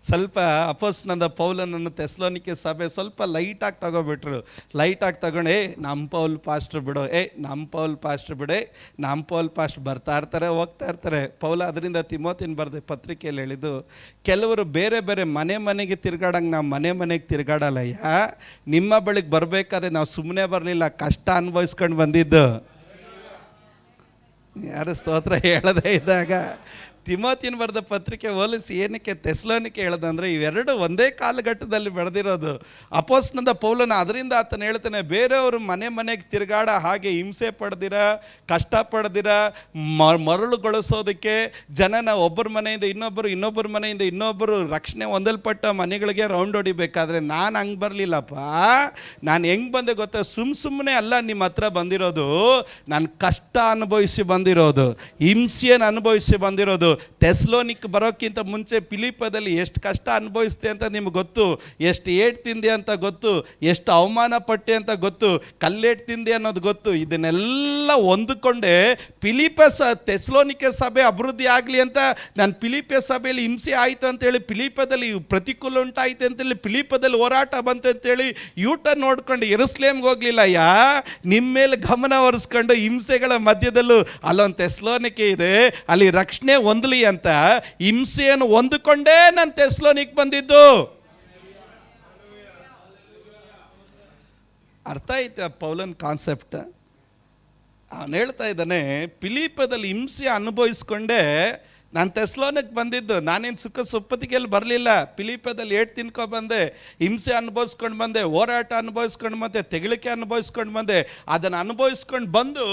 ಸ್ವಲ್ಪ ಅಪೊಸ್ತಲನಾದ ಪೌಲನನ್ನು ಥೆಸಲೋನಿಕೆ ಸಭೆ ಸ್ವಲ್ಪ ಲೈಟಾಗಿ ತಗೋಬಿಟ್ರು. ಲೈಟಾಗಿ ತಗೊಂಡು ನಮ್ಮ ಪೌಲ್ ಪಾಸ್ಟ್ರ್ ಬಿಡು, ನಮ್ಮ ಪೌಲ್ ಪಾಸ್ಟ್ರ್ ಬಿಡೆ, ನಮ್ಮ ಪೌಲ್ ಪಾಸ್ಟ್ರ್ ಬರ್ತಾ ಇರ್ತಾರೆ ಹೋಗ್ತಾ ಇರ್ತಾರೆ. ಪೌಲ ಅದರಿಂದ ತಿಮೋತಿನ ಬರೆದ ಪತ್ರಿಕೆಯಲ್ಲಿ ಹೇಳಿದ್ದು, ಕೆಲವರು ಬೇರೆ ಮನೆಗೆ ತಿರ್ಗಾಡಂಗೆ ನಾವು ಮನೆಗೆ ತಿರ್ಗಾಡಲ್ಲಯ್ಯ. ನಿಮ್ಮ ಬಳಿಗೆ ಬರಬೇಕಾದ್ರೆ ನಾವು ಸುಮ್ಮನೆ ಬರಲಿಲ್ಲ, ಕಷ್ಟ ಅನುಭವಿಸ್ಕೊಂಡು ಬಂದಿದ್ದು. ಯಾರು ಸ್ತೋತ್ರ ಹೇಳದೇ ಇದ್ದಾಗ ತಿಮೋತಿನ ಬರೆದ ಪತ್ರಿಕೆ ಹೋಲಿಸಿ ಏನಕ್ಕೆ ಥೆಸಲೋನಿಕೆ ಹೇಳೋದಂದರೆ, ಇವೆರಡು ಒಂದೇ ಕಾಲಘಟ್ಟದಲ್ಲಿ ಬೆಳೆದಿರೋದು. ಅಪೊಸ್ತಲನಾದ ಪೌಲನ ಅದರಿಂದ ಆತನು ಹೇಳ್ತಾನೆ, ಬೇರೆಯವರು ಮನೆಗೆ ತಿರುಗಾಡ ಹಾಗೆ ಹಿಂಸೆ ಪಡೆದಿರ, ಕಷ್ಟ ಪಡೆದಿರ, ಮರಳುಗೊಳಿಸೋದಕ್ಕೆ ಜನನ ಒಬ್ಬರ ಮನೆಯಿಂದ ಇನ್ನೊಬ್ಬರ ಮನೆಯಿಂದ ಇನ್ನೊಬ್ಬರು ರಕ್ಷಣೆ ಹೊಂದಲ್ಪಟ್ಟ ಮನೆಗಳಿಗೆ ರೌಂಡ್ ಹೊಡಿಬೇಕಾದ್ರೆ ನಾನು ಹಂಗೆ ಬರಲಿಲ್ಲಪ್ಪ. ನಾನು ಹೆಂಗೆ ಬಂದೆ ಗೊತ್ತಾ? ಸುಮ್ಮನೆ ಅಲ್ಲ ನಿಮ್ಮ ಹತ್ರ ಬಂದಿರೋದು, ನಾನು ಕಷ್ಟ ಅನುಭವಿಸಿ ಬಂದಿರೋದು, ಹಿಂಸೆಯನ್ನು ಅನುಭವಿಸಿ ಬಂದಿರೋದು. ಥೆಸಲೋನಿಕ್ ಬರೋಕ್ಕಿಂತ ಮುಂಚೆ ಫಿಲಿಪ್ಪದಲ್ಲಿ ಎಷ್ಟು ಕಷ್ಟ ಅನುಭವಿಸ್ತೆ ಅಂತ ನಿಮ್ಗೆ ಗೊತ್ತು, ಎಷ್ಟು ಏಟ್ ತಿಂದೆ ಅಂತ ಗೊತ್ತು, ಎಷ್ಟು ಅವಮಾನ ಪಟ್ಟೆ ಅಂತ ಗೊತ್ತು, ಕಲ್ಲೇಟ್ ತಿಂದೆ ಅನ್ನೋದು ಗೊತ್ತು. ಇದನ್ನೆಲ್ಲ ಹೊಂದಿಕೊಂಡೆ ಥೆಸಲೋನಿಕೆ ಸಭೆ ಅಭಿವೃದ್ಧಿ ಆಗಲಿ ಅಂತ ನಾನು ಫಿಲಿಪ್ಪೆ ಸಭೆಯಲ್ಲಿ ಹಿಂಸೆ ಆಯಿತು ಅಂತೇಳಿ, ಫಿಲಿಪ್ಪದಲ್ಲಿ ಪ್ರತಿಕೂಲ ಉಂಟಾಯಿತು ಅಂತೇಳಿ, ಫಿಲಿಪ್ಪದಲ್ಲಿ ಹೋರಾಟ ಬಂತು ಅಂತೇಳಿ ಯೂಟರ್ನ್ ನೋಡ್ಕೊಂಡು ಯೆರೂಸಲೇಮ್ಗೆ ಹೋಗ್ಲಿಲ್ಲ. ನಿಮ್ಮ ಮೇಲೆ ಗಮನ ಒರೆಸ್ಕೊಂಡು ಹಿಂಸೆಗಳ ಮಧ್ಯದಲ್ಲೂ ಅಲ್ಲೊಂದು ಥೆಸಲೋನಿಕೆ ಇದೆ, ಅಲ್ಲಿ ರಕ್ಷಣೆ ಹೊಂದಲಿ ಅಂತ ಹಿಂಸೆಯನ್ನು ಹೊಂದಿಕೊಂಡೇ ನಾನು ಥೆಸಲೋನಿಕೆ ಬಂದಿದ್ದು. ಅರ್ಥ ಆಯ್ತು ಪೌಲನ್ ಕಾನ್ಸೆಪ್ಟ್. ಅವನು ಹೇಳ್ತಾ ಇದ್ದಾನೆ, ಫಿಲಿಪ್ಪದಲ್ಲಿ ಹಿಂಸೆ ಅನುಭವಿಸ್ಕೊಂಡೆ ನಾನು ಥೆಸ್ಲೋನಿಗೆ ಬಂದಿದ್ದು. ನಾನೇನು ಸುಖ ಸೊಪ್ಪತ್ತಿಗೆಲ್ಲಿ ಬರಲಿಲ್ಲ. ಫಿಲಿಪ್ಪದಲ್ಲಿ ಏಟು ತಿನ್ಕೊ ಬಂದೆ, ಹಿಂಸೆ ಅನುಭವಿಸ್ಕೊಂಡು ಬಂದೆ, ಹೋರಾಟ ಅನುಭವಿಸ್ಕೊಂಡು ಬಂದೆ, ತೆಗಳಿಕೆ ಅನುಭವಿಸ್ಕೊಂಡು ಬಂದೆ. ಅದನ್ನು ಅನುಭವಿಸ್ಕೊಂಡು ಬಂದು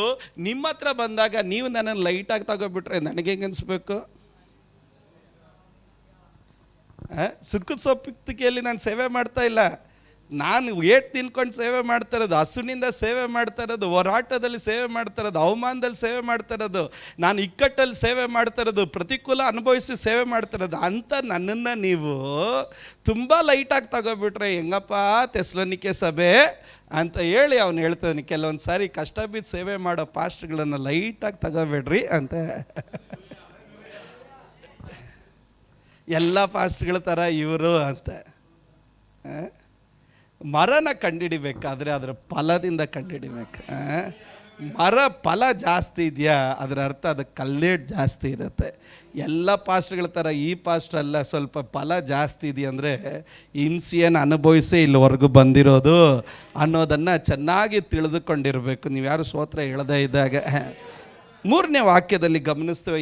ನಿಮ್ಮ ಹತ್ರ ಬಂದಾಗ ನೀವು ನನ್ನನ್ನು ಲೈಟಾಗಿ ತಗೋಬಿಟ್ರೆ ನನಗೆ ಹೆಂಗೆ ಅನಿಸ್ಬೇಕು? ಸುಖದ ಸೊಪ್ಪತ್ತಿಗೆಯಲ್ಲಿ ನಾನು ಸೇವೆ ಮಾಡ್ತಾ ಇಲ್ಲ. ನಾನು ಏಟು ತಿನ್ಕೊಂಡು ಸೇವೆ ಮಾಡ್ತಾ ಇರೋದು, ಹಸುವಿನಿಂದ ಸೇವೆ ಮಾಡ್ತಾ ಇರೋದು, ಹೋರಾಟದಲ್ಲಿ ಸೇವೆ ಮಾಡ್ತಾ ಇರೋದು, ಅವಮಾನದಲ್ಲಿ ಸೇವೆ ಮಾಡ್ತಾ ಇರೋದು, ನಾನು ಇಕ್ಕಟ್ಟಲ್ಲಿ ಸೇವೆ ಮಾಡ್ತಾ ಇರೋದು, ಪ್ರತಿಕೂಲ ಅನುಭವಿಸಿ ಸೇವೆ ಮಾಡ್ತಾ ಇರೋದು ಅಂತ ನನ್ನನ್ನು ನೀವು ತುಂಬ ಲೈಟಾಗಿ ತಗೋಬಿಟ್ರೆ ಹೆಂಗಪ್ಪ ಥೆಸಲೋನಿಕೆ ಸಭೆ ಅಂತ ಹೇಳಿ ಅವನು ಹೇಳ್ತಾನೆ. ಕೆಲವೊಂದು ಸಾರಿ ಕಷ್ಟ ಬಿದ್ದು ಸೇವೆ ಮಾಡೋ ಪಾಸ್ಟ್ಗಳನ್ನು ಲೈಟಾಗಿ ತಗೋಬೇಡ್ರಿ ಅಂತ. ಎಲ್ಲ ಪಾಸ್ಟ್ಗಳ ಥರ ಇವರು ಅಂತ. ಮರನ ಕಂಡುಹಿಡಿಬೇಕಾದ್ರೆ ಅದರ ಫಲದಿಂದ ಕಂಡುಹಿಡಿಬೇಕು. ಮರ ಫಲ ಜಾಸ್ತಿ ಇದೆಯಾ ಅದರ ಅರ್ಥ ಅದಕ್ಕೆ ಕಲ್ಲೇಟ್ ಜಾಸ್ತಿ ಇರುತ್ತೆ. ಎಲ್ಲ ಪಾಸ್ಟ್ಗಳ ಥರ ಈ ಪಾಸ್ಟ್ ಅಲ್ಲ, ಸ್ವಲ್ಪ ಫಲ ಜಾಸ್ತಿ ಇದೆಯಂದರೆ ಹಿಂಸೆಯನ್ನು ಅನುಭವಿಸಿ ಇಲ್ಲಿವರೆಗೂ ಬಂದಿರೋದು ಅನ್ನೋದನ್ನು ಚೆನ್ನಾಗಿ ತಿಳಿದುಕೊಂಡಿರಬೇಕು. ನೀವು ಯಾರು ಸ್ತೋತ್ರ ಹೇಳದೇ ಇದ್ದಾಗ. 3ನೇ ವಾಕ್ಯದಲ್ಲಿ ಗಮನಿಸ್ತೇವೆ.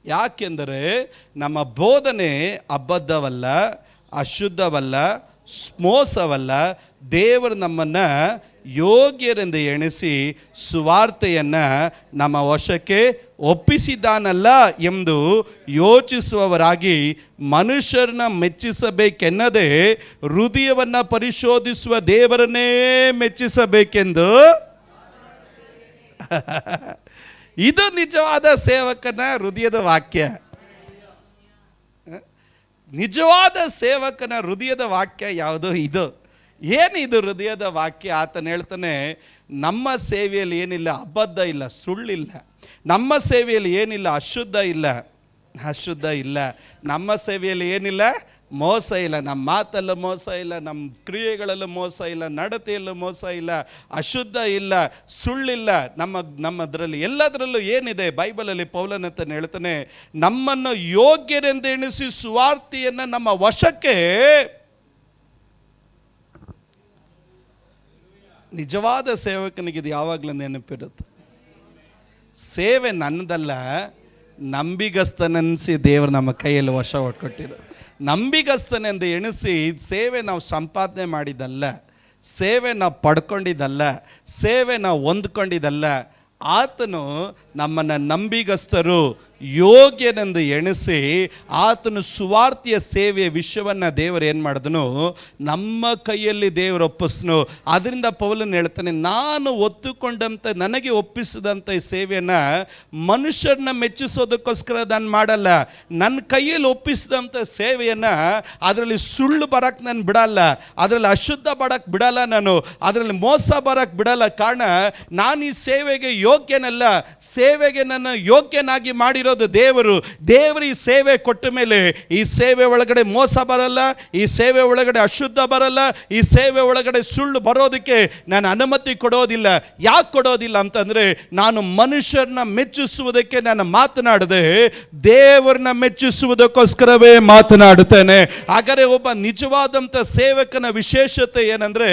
ಯಾಕೆಂದರೆ ನಮ್ಮ ಬೋಧನೆ ಅಬದ್ಧವಲ್ಲ, ಅಶುದ್ಧವಲ್ಲ, ಮೋಸವಲ್ಲ. ದೇವರು ನಮ್ಮನ್ನು ಯೋಗ್ಯರೆಂದು ಎಣಿಸಿ ಸುವಾರ್ತೆಯನ್ನು ನಮ್ಮ ವಶಕ್ಕೆ ಒಪ್ಪಿಸಿದ್ದಾನಲ್ಲ ಎಂದು ಯೋಚಿಸುವವರಾಗಿ ಮನುಷ್ಯರನ್ನ ಮೆಚ್ಚಿಸಬೇಕೆನ್ನದೆ ಹೃದಯವನ್ನು ಪರಿಶೋಧಿಸುವ ದೇವರನ್ನೇ ಮೆಚ್ಚಿಸಬೇಕೆಂದು. ಇದು ನಿಜವಾದ ಸೇವಕನ ಹೃದಯದ ವಾಕ್ಯ. ನಿಜವಾದ ಸೇವಕನ ಹೃದಯದ ವಾಕ್ಯ ಯಾವುದು? ಏನಿದು ಹೃದಯದ ವಾಕ್ಯ? ಆತನು ಹೇಳ್ತಾನೆ, ನಮ್ಮ ಸೇವೆಯಲ್ಲಿ ಏನಿಲ್ಲ ಅಬದ್ಧ ಇಲ್ಲ, ಸುಳ್ಳಿಲ್ಲ. ನಮ್ಮ ಸೇವೆಯಲ್ಲಿ ಏನಿಲ್ಲ ಅಶುದ್ಧ ಇಲ್ಲ. ನಮ್ಮ ಸೇವೆಯಲ್ಲಿ ಏನಿಲ್ಲ ಮೋಸ ಇಲ್ಲ. ನಮ್ಮ ಮಾತಲ್ಲೂ ಮೋಸ ಇಲ್ಲ, ನಮ್ಮ ಕ್ರಿಯೆಗಳಲ್ಲೂ ಮೋಸ ಇಲ್ಲ, ನಡತೆಯಲ್ಲೂ ಮೋಸ ಇಲ್ಲ, ಅಶುದ್ಧ ಇಲ್ಲ, ಸುಳ್ಳಿಲ್ಲ. ನಮ್ಮದರಲ್ಲಿ ಎಲ್ಲದರಲ್ಲೂ ಏನಿದೆ? ಬೈಬಲಲ್ಲಿ ಪೌಲನಂತನು ಹೇಳ್ತಾನೆ, ನಮ್ಮನ್ನು ಯೋಗ್ಯರೆಂದು ಎಣಿಸಿ ಸುವಾರ್ತೆಯನ್ನು ನಮ್ಮ ವಶಕ್ಕೆ. ನಿಜವಾದ ಸೇವಕನಿಗೆ ಇದು ಯಾವಾಗಲೂ ನೆನಪಿರುತ್ತೆ. ಸೇವೆ ನನ್ನದಲ್ಲ, ನಂಬಿಗಸ್ತನೆನಿಸಿ ದೇವರು ನಮ್ಮ ಕೈಯಲ್ಲಿ ವಶ ಕೊಟ್ಟಿದ್ದು. ನಂಬಿಗಸ್ತನೆಂದು ಎಣಿಸಿ ಸೇವೆ ನಾವು ಸಂಪಾದನೆ ಮಾಡಿದ್ದಲ್ಲ, ಸೇವೆ ನಾವು ಪಡ್ಕೊಂಡಿದ್ದಲ್ಲ, ಸೇವೆ ನಾವು ಹೊಂದ್ಕೊಂಡಿದ್ದಲ್ಲ. ಆತನು ನಮ್ಮನ್ನು ನಂಬಿಗಸ್ತರು ಯೋಗ್ಯನೆಂದು ಎಣಿಸಿ ಆತನು ಸುವಾರ್ತೆಯ ಸೇವೆಯ ವಿಷಯವನ್ನು ದೇವರು ಏನು ಮಾಡಿದನು? ನಮ್ಮ ಕೈಯಲ್ಲಿ ದೇವರು ಒಪ್ಪಿಸ್ನು. ಅದರಿಂದ ಪೌಲನು ಹೇಳ್ತಾನೆ, ನಾನು ಒತ್ತುಕೊಂಡಂತೆ ನನಗೆ ಒಪ್ಪಿಸಿದಂಥ ಈ ಸೇವೆಯನ್ನು ಮನುಷ್ಯರನ್ನ ಮೆಚ್ಚಿಸೋದಕ್ಕೋಸ್ಕರ ನಾನು ಮಾಡಲ್ಲ. ನನ್ನ ಕೈಯಲ್ಲಿ ಒಪ್ಪಿಸಿದಂಥ ಸೇವೆಯನ್ನು ಅದರಲ್ಲಿ ಸುಳ್ಳು ಬರೋಕ್ಕೆ ನಾನು ಬಿಡಲ್ಲ, ಅದರಲ್ಲಿ ಅಶುದ್ಧ ಬರೋಕ್ಕೆ ಬಿಡಲ್ಲ, ನಾನು ಅದರಲ್ಲಿ ಮೋಸ ಬರೋಕ್ಕೆ ಬಿಡಲ್ಲ. ಕಾರಣ ನಾನು ಈ ಸೇವೆಗೆ ಯೋಗ್ಯನಲ್ಲ, ಸೇವೆಗೆ ನನ್ನ ಯೋಗ್ಯನಾಗಿ ಮಾಡಿರೋ ದೇವರು ಈ ಸೇವೆ ಕೊಟ್ಟ ಮೇಲೆ ಈ ಸೇವೆ ಒಳಗಡೆ ಮೋಸ ಬರಲ್ಲ, ಈ ಸೇವೆ ಒಳಗಡೆ ಅಶುದ್ಧ ಬರಲ್ಲ, ಈ ಸೇವೆ ಒಳಗಡೆ ಸುಳ್ಳು ಬರೋದಕ್ಕೆ ನಾನು ಅನುಮತಿ ಕೊಡೋದಿಲ್ಲ. ಯಾಕೆ ಕೊಡೋದಿಲ್ಲ ಅಂತಂದ್ರೆ, ನಾನು ಮನುಷ್ಯರನ್ನ ಮೆಚ್ಚಿಸುವುದಕ್ಕೆ ನಾನು ಮಾತನಾಡದೆ ದೇವರನ್ನ ಮೆಚ್ಚಿಸುವುದಕ್ಕೋಸ್ಕರವೇ ಮಾತನಾಡುತ್ತೇನೆ. ಹಾಗಾದರೆ ಒಬ್ಬ ನಿಜವಾದಂಥ ಸೇವಕನ ವಿಶೇಷತೆ ಏನಂದ್ರೆ,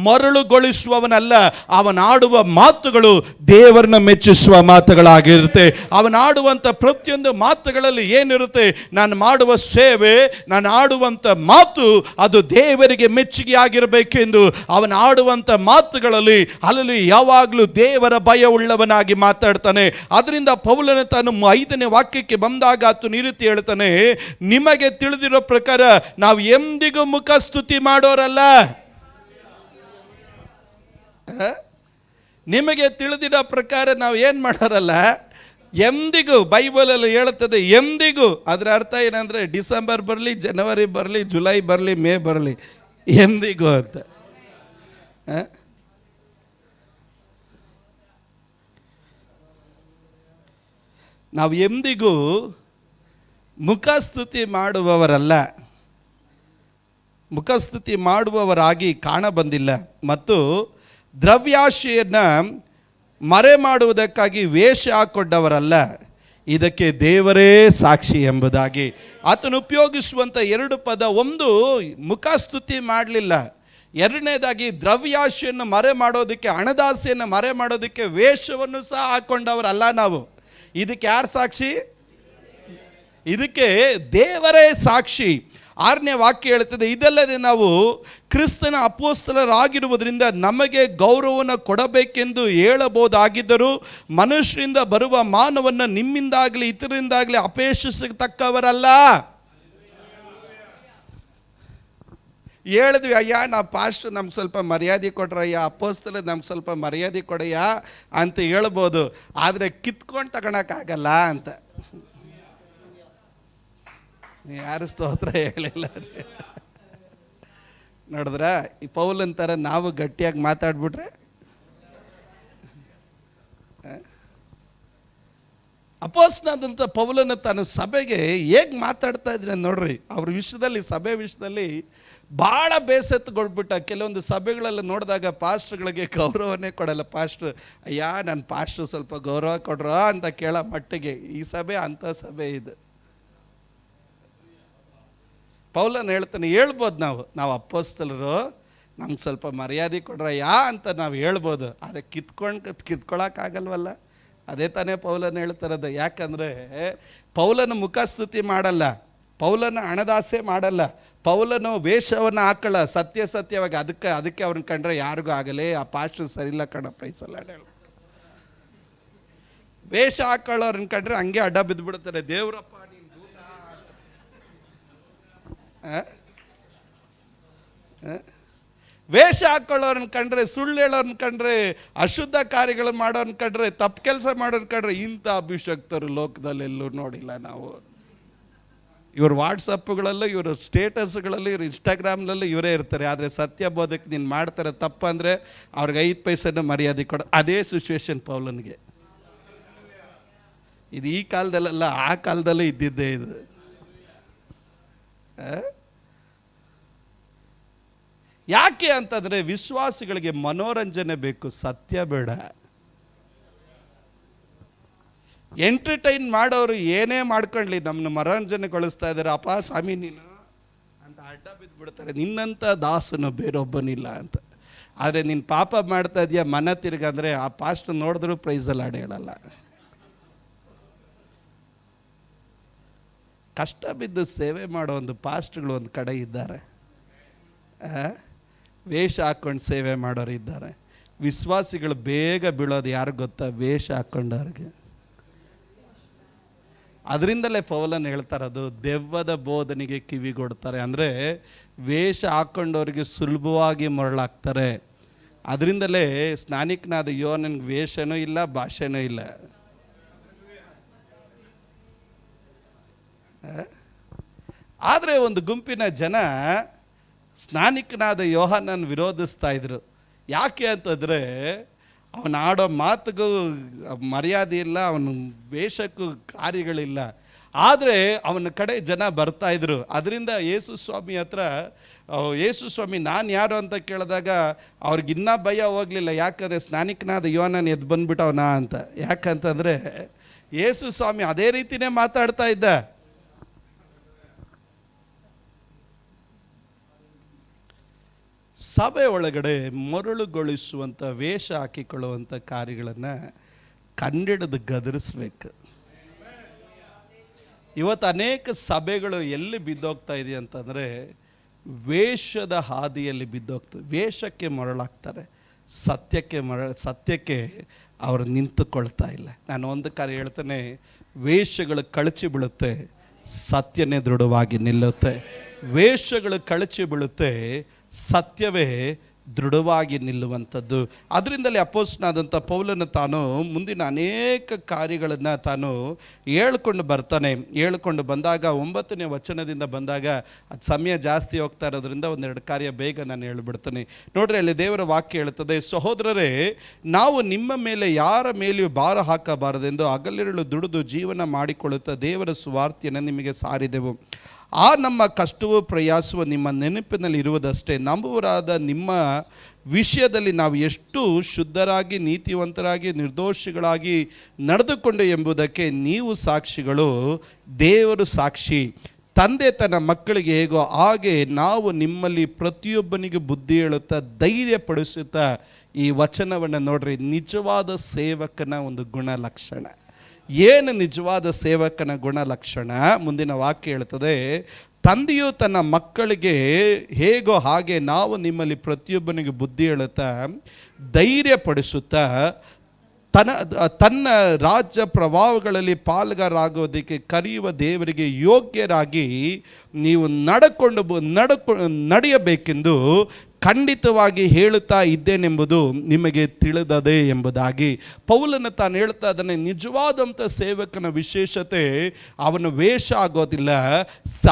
ಮರಳುಗೊಳಿಸುವವನಲ್ಲ, ಅವನಾಡುವ ಮಾತುಗಳು ದೇವರನ್ನ ಮೆಚ್ಚಿಸುವ ಮಾತುಗಳಾಗಿರುತ್ತೆ. ಅವನಾಡುವಂಥ ಪ್ರತಿಯೊಂದು ಮಾತುಗಳಲ್ಲಿ ಏನಿರುತ್ತೆ? ನಾನು ಮಾಡುವ ಸೇವೆ, ನಾನು ಆಡುವಂಥ ಮಾತು ಅದು ದೇವರಿಗೆ ಮೆಚ್ಚುಗೆ ಆಗಿರಬೇಕೆಂದು ಅವನು ಆಡುವಂಥ ಮಾತುಗಳಲ್ಲಿ ಅಲ್ಲಿ ಯಾವಾಗಲೂ ದೇವರ ಭಯ ಉಳ್ಳವನಾಗಿ ಮಾತಾಡ್ತಾನೆ. ಅದರಿಂದ ಪೌಲನು ತಾನು 5ನೇ ವಾಕ್ಯಕ್ಕೆ ಬಂದಾಗ ಆತನು ಈ ರೀತಿ ಹೇಳ್ತಾನೆ, ನಿಮಗೆ ತಿಳಿದಿರೋ ಪ್ರಕಾರ ನಾವು ಎಂದಿಗೂ ಮುಖಸ್ತುತಿ ಮಾಡೋರಲ್ಲ. ನಿಮಗೆ ತಿಳಿದಿರೋ ಪ್ರಕಾರ ನಾವು ಏನು ಮಾಡೋರಲ್ಲ, ಎಂದಿಗೂ. ಬೈಬಲಲ್ಲಿ ಹೇಳುತ್ತದೆ ಎಂದಿಗೂ. ಅದರ ಅರ್ಥ ಏನಂದರೆ, ಡಿಸೆಂಬರ್ ಬರಲಿ, ಜನವರಿ ಬರಲಿ, ಜುಲೈ ಬರಲಿ, ಮೇ ಬರಲಿ, ಎಂದಿಗೂ ಅಂತ. ನಾವು ಎಂದಿಗೂ ಮುಖಸ್ತುತಿ ಮಾಡುವವರಲ್ಲ, ಮುಖಸ್ತುತಿ ಮಾಡುವವರಾಗಿ ಕಾಣಬಂದಿಲ್ಲ. ಮತ್ತು ದ್ರವ್ಯಾಶೆಯನ್ನು ಮರೆ ಮಾಡುವುದಕ್ಕಾಗಿ ವೇಷ ಹಾಕೊಂಡವರಲ್ಲ, ಇದಕ್ಕೆ ದೇವರೇ ಸಾಕ್ಷಿ ಎಂಬುದಾಗಿ. ಆತನು ಉಪಯೋಗಿಸುವಂಥ 2 ಪದ, ಒಂದು ಮುಖಸ್ತುತಿ ಮಾಡಲಿಲ್ಲ, ಎರಡನೇದಾಗಿ ದ್ರವ್ಯಾಶೆಯನ್ನು ಮರೆ ಮಾಡೋದಕ್ಕೆ, ಹಣದಾಸೆಯನ್ನು ಮರೆ ಮಾಡೋದಕ್ಕೆ ವೇಷವನ್ನು ಸಹ ಹಾಕ್ಕೊಂಡವರಲ್ಲ ನಾವು. ಇದಕ್ಕೆ ಯಾರು ಸಾಕ್ಷಿ? ಇದಕ್ಕೆ ದೇವರೇ ಸಾಕ್ಷಿ. 6ನೇ ವಾಕ್ಯ ಹೇಳ್ತದೆ, ಇದಲ್ಲದೆ ನಾವು ಕ್ರಿಸ್ತನ ಅಪೊಸ್ತಲರಾಗಿರುವುದರಿಂದ ನಮಗೆ ಗೌರವವನ್ನು ಕೊಡಬೇಕೆಂದು ಹೇಳಬಹುದಾಗಿದ್ದರೂ ಮನುಷ್ಯರಿಂದ ಬರುವ ಮಾನವನ್ನು ನಿಮ್ಮಿಂದಾಗಲಿ ಇತರರಿಂದಾಗಲಿ ಅಪೇಕ್ಷಿಸತಕ್ಕವರಲ್ಲ. ಹೇಳಿದ್ವಿ, ಅಯ್ಯ ನಾವು ಪಾಸ್ಟರ್ ನಮ್ಗೆ ಸ್ವಲ್ಪ ಮರ್ಯಾದೆ ಕೊಡ್ರಯ್ಯ, ಅಪೊಸ್ತಲ ನಮ್ಗೆ ಸ್ವಲ್ಪ ಮರ್ಯಾದೆ ಕೊಡಯ್ಯ ಅಂತ ಹೇಳ್ಬೋದು, ಆದರೆ ಕಿತ್ಕೊಂಡು ತಗೊಳಕ್ಕಾಗಲ್ಲ ಅಂತ. ಯಾರು ಸ್ತೋತ್ರ ಹೇಳಿಲ್ಲ ನೋಡಿದ್ರ? ಈ ಪೌಲನ್ ಥರ ನಾವು ಗಟ್ಟಿಯಾಗಿ ಮಾತಾಡ್ಬಿಟ್ರೆ ಅಪೊಸ್ತಲನಾದಂಥ ಪೌಲನ ತನ್ನ ಸಭೆಗೆ ಹೇಗೆ ಮಾತಾಡ್ತಾ ಇದ್ರೆ ನೋಡ್ರಿ. ಅವ್ರ ವಿಷಯದಲ್ಲಿ, ಸಭೆ ವಿಷಯದಲ್ಲಿ ಭಾಳ ಬೇಸತ್ತುಗೊಳ್ಬಿಟ್ಟ. ಕೆಲವೊಂದು ಸಭೆಗಳೆಲ್ಲ ನೋಡಿದಾಗ ಪಾಸ್ಟ್ರುಗಳಿಗೆ ಗೌರವನೇ ಕೊಡಲ್ಲ. ಪಾಸ್ಟ್ರು, ಅಯ್ಯ ನನ್ನ ಪಾಸ್ಟ್ರು ಸ್ವಲ್ಪ ಗೌರವ ಕೊಡ್ರೋ ಅಂತ ಕೇಳೋ ಮಟ್ಟಿಗೆ ಈ ಸಭೆ ಅಂಥ ಸಭೆ ಇದು. ಪೌಲನ್ ಹೇಳ್ತಾನೆ, ಹೇಳ್ಬೋದು ನಾವು ಅಪೊಸ್ತಲರು, ನಮ್ಗೆ ಸ್ವಲ್ಪ ಮರ್ಯಾದೆ ಕೊಡ್ರಯ್ಯ ಅಂತ ನಾವು ಹೇಳ್ಬೋದು, ಆದರೆ ಕಿತ್ಕೊಳ್ಳೋಕ್ಕಾಗಲ್ವಲ್ಲ. ಅದೇ ತಾನೇ ಪೌಲನ್ ಹೇಳ್ತಾರದು. ಯಾಕಂದರೆ ಪೌಲನ ಮುಖಸ್ತುತಿ ಮಾಡಲ್ಲ, ಪೌಲನ ಹಣದಾಸೆ ಮಾಡಲ್ಲ, ಪೌಲನು ವೇಷವನ್ನು ಹಾಕಲ್ಲ ಸತ್ಯವಾಗಿ. ಅದಕ್ಕೆ ಅವ್ರನ್ನ ಕಂಡ್ರೆ ಯಾರಿಗೂ ಆಗಲೇ ಆ ಪಾಸ್ಟರ್ ಸರಿಯಿಲ್ಲ ಕಣ ಪ್ರೈಸಲ್ಲ ಹೇಳ. ವೇಷ ಹಾಕೊಳ್ಳೋರನ್ನ ಕಂಡ್ರೆ ಹಂಗೆ ಅಡ್ಡ ಬಿದ್ದುಬಿಡ್ತಾರೆ. ದೇವ್ರಪ್ಪ ನೀನು ವೇಷ ಹಾಕೊಳ್ಳೋರನ್ನ ಕಂಡ್ರೆ, ಸುಳ್ಳು ಹೇಳೋರನ್ನ ಕಂಡ್ರೆ, ಅಶುದ್ಧ ಕಾರ್ಯಗಳು ಮಾಡೋರನ್ನ ಕಂಡ್ರೆ, ತಪ್ಪು ಕೆಲಸ ಮಾಡೋರನ್ನ ಕಂಡ್ರೆ, ಇಂಥ ಅಭಿಷಕ್ತರು ಲೋಕದಲ್ಲಿ ಎಲ್ಲೂ ನೋಡಿಲ್ಲ ನಾವು. ಇವ್ರ ವಾಟ್ಸಪ್ಗಳಲ್ಲೂ, ಇವರು ಸ್ಟೇಟಸ್ಗಳಲ್ಲೂ, ಇವ್ರು ಇನ್ಸ್ಟಾಗ್ರಾಮ್ನಲ್ಲೂ ಇವರೇ ಇರ್ತಾರೆ. ಆದರೆ ಸತ್ಯ ಬೋಧಕ್ಕೆ ನೀನು ಮಾಡ್ತಾರೆ ತಪ್ಪು ಅಂದರೆ ಅವ್ರಿಗೆ 5 ಪೈಸೆನೂ ಮರ್ಯಾದೆ ಕೊಡ. ಅದೇ ಸಿಚುವೇಶನ್ ಪೌಲನ್ಗೆ. ಇದು ಈ ಕಾಲದಲ್ಲ, ಆ ಕಾಲದಲ್ಲೂ ಇದ್ದಿದ್ದೇ ಇದು. ಯಾಕೆ ಅಂತಂದರೆ ವಿಶ್ವಾಸಿಗಳಿಗೆ ಮನೋರಂಜನೆ ಬೇಕು, ಸತ್ಯ ಬೇಡ. ಎಂಟರ್ಟೈನ್ ಮಾಡೋರು ಏನೇ ಮಾಡ್ಕೊಳ್ಳಿ, ನಮ್ಮನ್ನು ಮನೋರಂಜನೆಗೊಳಿಸ್ತಾ ಇದ್ದಾರೆ. ಅಪ್ಪ ಸ್ವಾಮಿ ನೀನು ಅಂತ ಅಡ್ಡ ಬಿದ್ದುಬಿಡ್ತಾರೆ. ನಿನ್ನಂಥ ದಾಸನು ಬೇರೊಬ್ಬನಿಲ್ಲ ಅಂತ. ಆದರೆ ನೀನು ಪಾಪ ಮಾಡ್ತಾ ಇದೆಯಾ ಮನ ತಿರ್ಗಂದರೆ ಆ ಪಾಸ್ಟ್ ನೋಡಿದ್ರೂ ಪ್ರೈಸಲ್ಲಿ ಹಾಡು ಹೇಳಲ್ಲ. ಕಷ್ಟ ಬಿದ್ದು ಸೇವೆ ಮಾಡೋ ಒಂದು ಪಾಸ್ಟ್ಗಳು ಒಂದು ಕಡೆ ಇದ್ದಾರೆ, ವೇಷ ಹಾಕ್ಕೊಂಡು ಸೇವೆ ಮಾಡೋರು ಇದ್ದಾರೆ. ವಿಶ್ವಾಸಿಗಳು ಬೇಗ ಬೀಳೋದು ಯಾರು ಗೊತ್ತಾ? ವೇಷ ಹಾಕ್ಕೊಂಡವ್ರಿಗೆ. ಅದರಿಂದಲೇ ಪೌಲನ್ ಹೇಳ್ತಾರದು, ದೆವ್ವದ ಬೋಧನೆಗೆ ಕಿವಿಗೊಡ್ತಾರೆ. ಅಂದರೆ ವೇಷ ಹಾಕ್ಕೊಂಡವ್ರಿಗೆ ಸುಲಭವಾಗಿ ಮರಳಾಗ್ತಾರೆ. ಅದರಿಂದಲೇ ಸ್ನಾನಿಕನಾದ ಯೋಹನನಿಗೆ ವೇಷನೂ ಇಲ್ಲ, ಭಾಷೆನೂ ಇಲ್ಲ. ಆದರೆ ಒಂದು ಗುಂಪಿನ ಜನ ಸ್ನಾನಿಕನಾದ ಯೋಹಾನನ ವಿರೋಧಿಸ್ತಾ ಇದ್ರು. ಯಾಕೆ ಅಂತಂದರೆ ಅವನ ಆಡೋ ಮಾತಿಗೂ ಮರ್ಯಾದೆ ಇಲ್ಲ, ಅವನ ವೇಷಕ್ಕೂ ಕಾರ್ಯಗಳಿಲ್ಲ. ಆದರೆ ಅವನ ಕಡೆ ಜನ ಬರ್ತಾಯಿದ್ರು. ಅದರಿಂದ ಯೇಸು ಸ್ವಾಮಿ ಹತ್ರ, ಯೇಸು ಸ್ವಾಮಿ ನಾನು ಯಾರು ಅಂತ ಕೇಳಿದಾಗ ಅವ್ರಿಗಿನ್ನೂ ಭಯ ಹೋಗಲಿಲ್ಲ. ಯಾಕಂದರೆ ಸ್ನಾನಿಕನಾದ ಯೋಹಾನನ ಎದ್ದು ಬಂದ್ಬಿಟ್ಟವನ ಅಂತ. ಯಾಕಂತಂದರೆ ಯೇಸು ಸ್ವಾಮಿ ಅದೇ ರೀತಿಯೇ ಮಾತಾಡ್ತಾ ಇದ್ದ. ಸಭೆ ಒಳಗಡೆ ಮರಳುಗೊಳಿಸುವಂಥ, ವೇಷ ಹಾಕಿಕೊಳ್ಳುವಂಥ ಕಾರ್ಯಗಳನ್ನು ಕಂಡಿಡಿದು ಗದರಿಸ್ಬೇಕು. ಇವತ್ತು ಅನೇಕ ಸಭೆಗಳು ಎಲ್ಲಿ ಬಿದ್ದೋಗ್ತಾ ಇದೆ ಅಂತಂದರೆ ವೇಷದ ಹಾದಿಯಲ್ಲಿ ಬಿದ್ದೋಗ್ತದೆ. ವೇಷಕ್ಕೆ ಮರಳಾಗ್ತಾರೆ, ಸತ್ಯಕ್ಕೆ ಅವರು ನಿಂತುಕೊಳ್ತಾ ಇಲ್ಲ. ನಾನು ಒಂದು ಕಾರ್ಯ ಹೇಳ್ತೇನೆ, ವೇಷಗಳು ಕಳಚಿ ಬೀಳುತ್ತೆ, ಸತ್ಯನೇ ದೃಢವಾಗಿ ನಿಲ್ಲುತ್ತೆ. ವೇಷಗಳು ಕಳಚಿ ಬೀಳುತ್ತೆ, ಸತ್ಯವೇ ದೃಢವಾಗಿ ನಿಲ್ಲುವಂಥದ್ದು. ಅದರಿಂದಲೇ ಅಪೊಸ್ತಲನಾದಂಥ ಪೌಲನು ತಾನು ಮುಂದಿನ ಅನೇಕ ಕಾರ್ಯಗಳನ್ನು ತಾನು ಹೇಳ್ಕೊಂಡು ಬರ್ತಾನೆ. ಹೇಳ್ಕೊಂಡು ಬಂದಾಗ 9ನೇ ವಚನದಿಂದ ಬಂದಾಗ ಅದು ಸಮಯ ಜಾಸ್ತಿ ಹೋಗ್ತಾ ಇರೋದ್ರಿಂದ 1-2 ಕಾರ್ಯ ಬೇಗ ನಾನು ಹೇಳ್ಬಿಡ್ತೇನೆ. ನೋಡ್ರಿ, ಅಲ್ಲಿ ದೇವರ ವಾಕ್ಯ ಹೇಳ್ತದೆ, ಸಹೋದರರೇ, ನಾವು ನಿಮ್ಮ ಮೇಲೆ ಯಾರ ಮೇಲೆಯೂ ಭಾರ ಹಾಕಬಾರದೆಂದು ಹಗಲಿರುಳು ದುಡಿದು ಜೀವನ ಮಾಡಿಕೊಳ್ಳುತ್ತಾ ದೇವರ ಸುವಾರ್ತೆಯನ್ನು ನಿಮಗೆ ಸಾರಿದೆವು. ಆ ನಮ್ಮ ಕಷ್ಟವೂ ಪ್ರಯಾಸವು ನಿಮ್ಮ ನೆನಪಿನಲ್ಲಿ ಇರುವುದಷ್ಟೇ. ನಂಬುವರಾದ ನಿಮ್ಮ ವಿಷಯದಲ್ಲಿ ನಾವು ಎಷ್ಟು ಶುದ್ಧರಾಗಿ, ನೀತಿವಂತರಾಗಿ, ನಿರ್ದೋಷಿಗಳಾಗಿ ನಡೆದುಕೊಂಡು ಎಂಬುದಕ್ಕೆ ನೀವು ಸಾಕ್ಷಿಗಳು, ದೇವರು ಸಾಕ್ಷಿ. ತಂದೆ ತನ್ನ ಮಕ್ಕಳಿಗೆ ಹೇಗೋ ಹಾಗೆ ನಾವು ನಿಮ್ಮಲ್ಲಿ ಪ್ರತಿಯೊಬ್ಬನಿಗೆ ಬುದ್ಧಿ ಹೇಳುತ್ತಾ ಧೈರ್ಯ ಪಡಿಸುತ್ತಾ. ಈ ವಚನವನ್ನು ನೋಡ್ರಿ, ನಿಜವಾದ ಸೇವಕನ ಒಂದು ಗುಣಲಕ್ಷಣ. ಏನು ನಿಜವಾದ ಸೇವಕನ ಗುಣಲಕ್ಷಣ? ಮುಂದಿನ ವಾಕ್ಯ ಹೇಳ್ತದೆ, ತಂದೆಯು ತನ್ನ ಮಕ್ಕಳಿಗೆ ಹೇಗೋ ಹಾಗೆ ನಾವು ನಿಮ್ಮಲ್ಲಿ ಪ್ರತಿಯೊಬ್ಬನಿಗೆ ಬುದ್ಧಿ ಹೇಳುತ್ತಾ ಧೈರ್ಯ ಪಡಿಸುತ್ತಾ ತನ್ನ ರಾಜ್ಯ ಪ್ರಭಾವಗಳಲ್ಲಿ ಪಾಲ್ಗಾರಾಗೋದಕ್ಕೆ ಕರೆಯುವ ದೇವರಿಗೆ ಯೋಗ್ಯರಾಗಿ ನೀವು ನಡೆಯಬೇಕೆಂದು ಖಂಡಿತವಾಗಿ ಹೇಳುತ್ತಾ ಇದ್ದೇನೆಂಬುದು ನಿಮಗೆ ತಿಳಿದದೆ ಎಂಬುದಾಗಿ ಪೌಲನು ತಾನು ಹೇಳ್ತಾ ಇದ್ದಾನೆ. ನಿಜವಾದಂಥ ಸೇವಕನ ವಿಶೇಷತೆ ಅವನ ವೇಷ ಆಗೋದಿಲ್ಲ.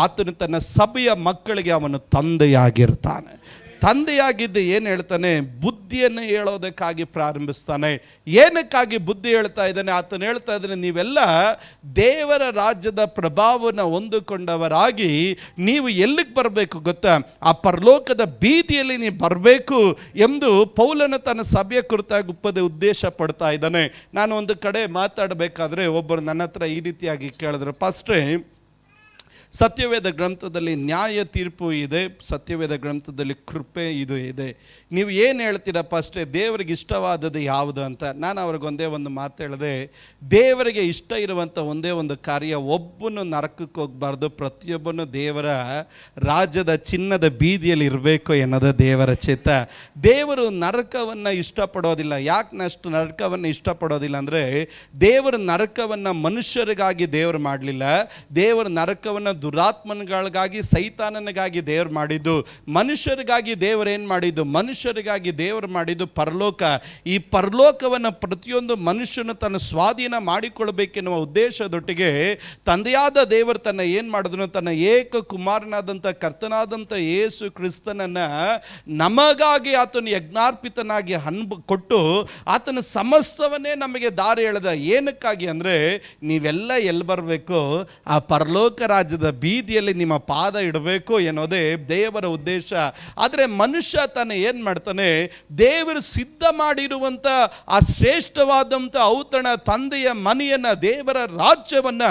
ಆತನು ತನ್ನ ಸಭೆಯ ಮಕ್ಕಳಿಗೆ ಅವನು ತಂದೆಯಾಗಿರ್ತಾನೆ. ತಂದೆಯಾಗಿದ್ದು ಏನು ಹೇಳ್ತಾನೆ? ಬುದ್ಧಿಯನ್ನು ಹೇಳೋದಕ್ಕಾಗಿ ಪ್ರಾರಂಭಿಸ್ತಾನೆ. ಏನಕ್ಕಾಗಿ ಬುದ್ಧಿ ಹೇಳ್ತಾ ಇದ್ದಾನೆ? ಆತನು ಹೇಳ್ತಾ ಇದ್ದಾನೆ, ನೀವೆಲ್ಲ ದೇವರ ರಾಜ್ಯದ ಪ್ರಭಾವವನ್ನು ಹೊಂದಿಕೊಂಡವರಾಗಿ ನೀವು ಎಲ್ಲಿಗೆ ಬರಬೇಕು ಗೊತ್ತಾ? ಆ ಪರಲೋಕದ ಬೀದಿಯಲ್ಲಿ ನೀವು ಬರಬೇಕು ಎಂದು ಪೌಲನ ತನ್ನ ಸಭೆಯ ಕುರಿತಾಗಿ ಉದ್ದೇಶ ಪಡ್ತಾ ಇದ್ದಾನೆ. ನಾನು ಒಂದು ಕಡೆ ಮಾತಾಡಬೇಕಾದ್ರೆ ಒಬ್ಬರು ನನ್ನ ಹತ್ರ ಈ ರೀತಿಯಾಗಿ ಕೇಳಿದ್ರು, ಪಾಸ್ಟ್ರೇ, ಸತ್ಯವೇದ ಗ್ರಂಥದಲ್ಲಿ ನ್ಯಾಯ ತೀರ್ಪು ಇದೆ, ಸತ್ಯವೇದ ಗ್ರಂಥದಲ್ಲಿ ಕೃಪೆ ಇದು ಇದೆ, ನೀವು ಏನು ಹೇಳ್ತೀರಪ್ಪ ಅಷ್ಟೇ, ದೇವರಿಗೆ ಇಷ್ಟವಾದದ್ದು ಯಾವುದು ಅಂತ. ನಾನು ಅವ್ರಿಗೊಂದೇ ಒಂದು ಮಾತು ಹೇಳಿದೆ, ದೇವರಿಗೆ ಇಷ್ಟ ಇರುವಂಥ ಒಂದೇ ಒಂದು ಕಾರ್ಯ, ಒಬ್ಬನು ನರಕಕ್ಕೆ ಹೋಗಬಾರ್ದು, ಪ್ರತಿಯೊಬ್ಬನು ದೇವರ ರಾಜ್ಯದ ಚಿನ್ನದ ಬೀದಿಯಲ್ಲಿ ಇರಬೇಕು ಎನ್ನೋದು ದೇವರ ಚಿತ್ತ. ದೇವರು ನರಕವನ್ನು ಇಷ್ಟಪಡೋದಿಲ್ಲ. ಯಾಕೆ ಅಷ್ಟು ನರಕವನ್ನು ಇಷ್ಟಪಡೋದಿಲ್ಲ ಅಂದರೆ, ದೇವರು ನರಕವನ್ನು ಮನುಷ್ಯರಿಗಾಗಿ ದೇವರು ಮಾಡಲಿಲ್ಲ. ದೇವರು ನರಕವನ್ನು ದುರಾತ್ಮನಗಳಿಗಾಗಿ, ಸೈತಾನನಿಗಾಗಿ ದೇವರು ಮಾಡಿದ್ದು. ಮನುಷ್ಯರಿಗಾಗಿ ದೇವರು ಏನು ಮಾಡಿದ್ದು? ಮನುಷ್ಯರಿಗಾಗಿ ದೇವರು ಮಾಡಿದ್ದು ಪರಲೋಕ. ಈ ಪರಲೋಕವನ್ನು ಪ್ರತಿಯೊಂದು ಮನುಷ್ಯನು ತನ್ನ ಸ್ವಾಧೀನ ಮಾಡಿಕೊಳ್ಬೇಕೆನ್ನುವ ಉದ್ದೇಶದೊಟ್ಟಿಗೆ ತಂದೆಯಾದ ದೇವರು ತನ್ನ ಏನು ಮಾಡಿದನು? ತನ್ನ ಏಕ ಕುಮಾರನಾದಂಥ ಕರ್ತನಾದಂಥ ಯೇಸು ಕ್ರಿಸ್ತನನ್ನು ನಮಗಾಗಿ ಆತನು ಯಜ್ಞಾರ್ಪಿತನಾಗಿ ಕೊಟ್ಟು ಆತನ ಸಮಸ್ತವನ್ನೇ ನಮಗೆ ದಾರಿ ಎಳೆದ. ಏನಕ್ಕಾಗಿ ಅಂದರೆ, ನೀವೆಲ್ಲ ಎಲ್ಲಿ ಬರಬೇಕು? ಆ ಪರಲೋಕ ರಾಜ್ಯದ ಬೀದಿಯಲ್ಲಿ ನಿಮ್ಮ ಪಾದ ಇಡಬೇಕು ಎನ್ನುವುದೇ ದೇವರ ಉದ್ದೇಶ. ಆದರೆ ಮನುಷ್ಯ ತಾನು ಏನು ಮಾಡ್ತಾನೆ? ದೇವರು ಸಿದ್ಧ ಮಾಡಿರುವಂಥ ಆ ಶ್ರೇಷ್ಠವಾದಂಥ ಔತಣ ತಂದೆಯ ಮನೆಯನ್ನು, ದೇವರ ರಾಜ್ಯವನ್ನು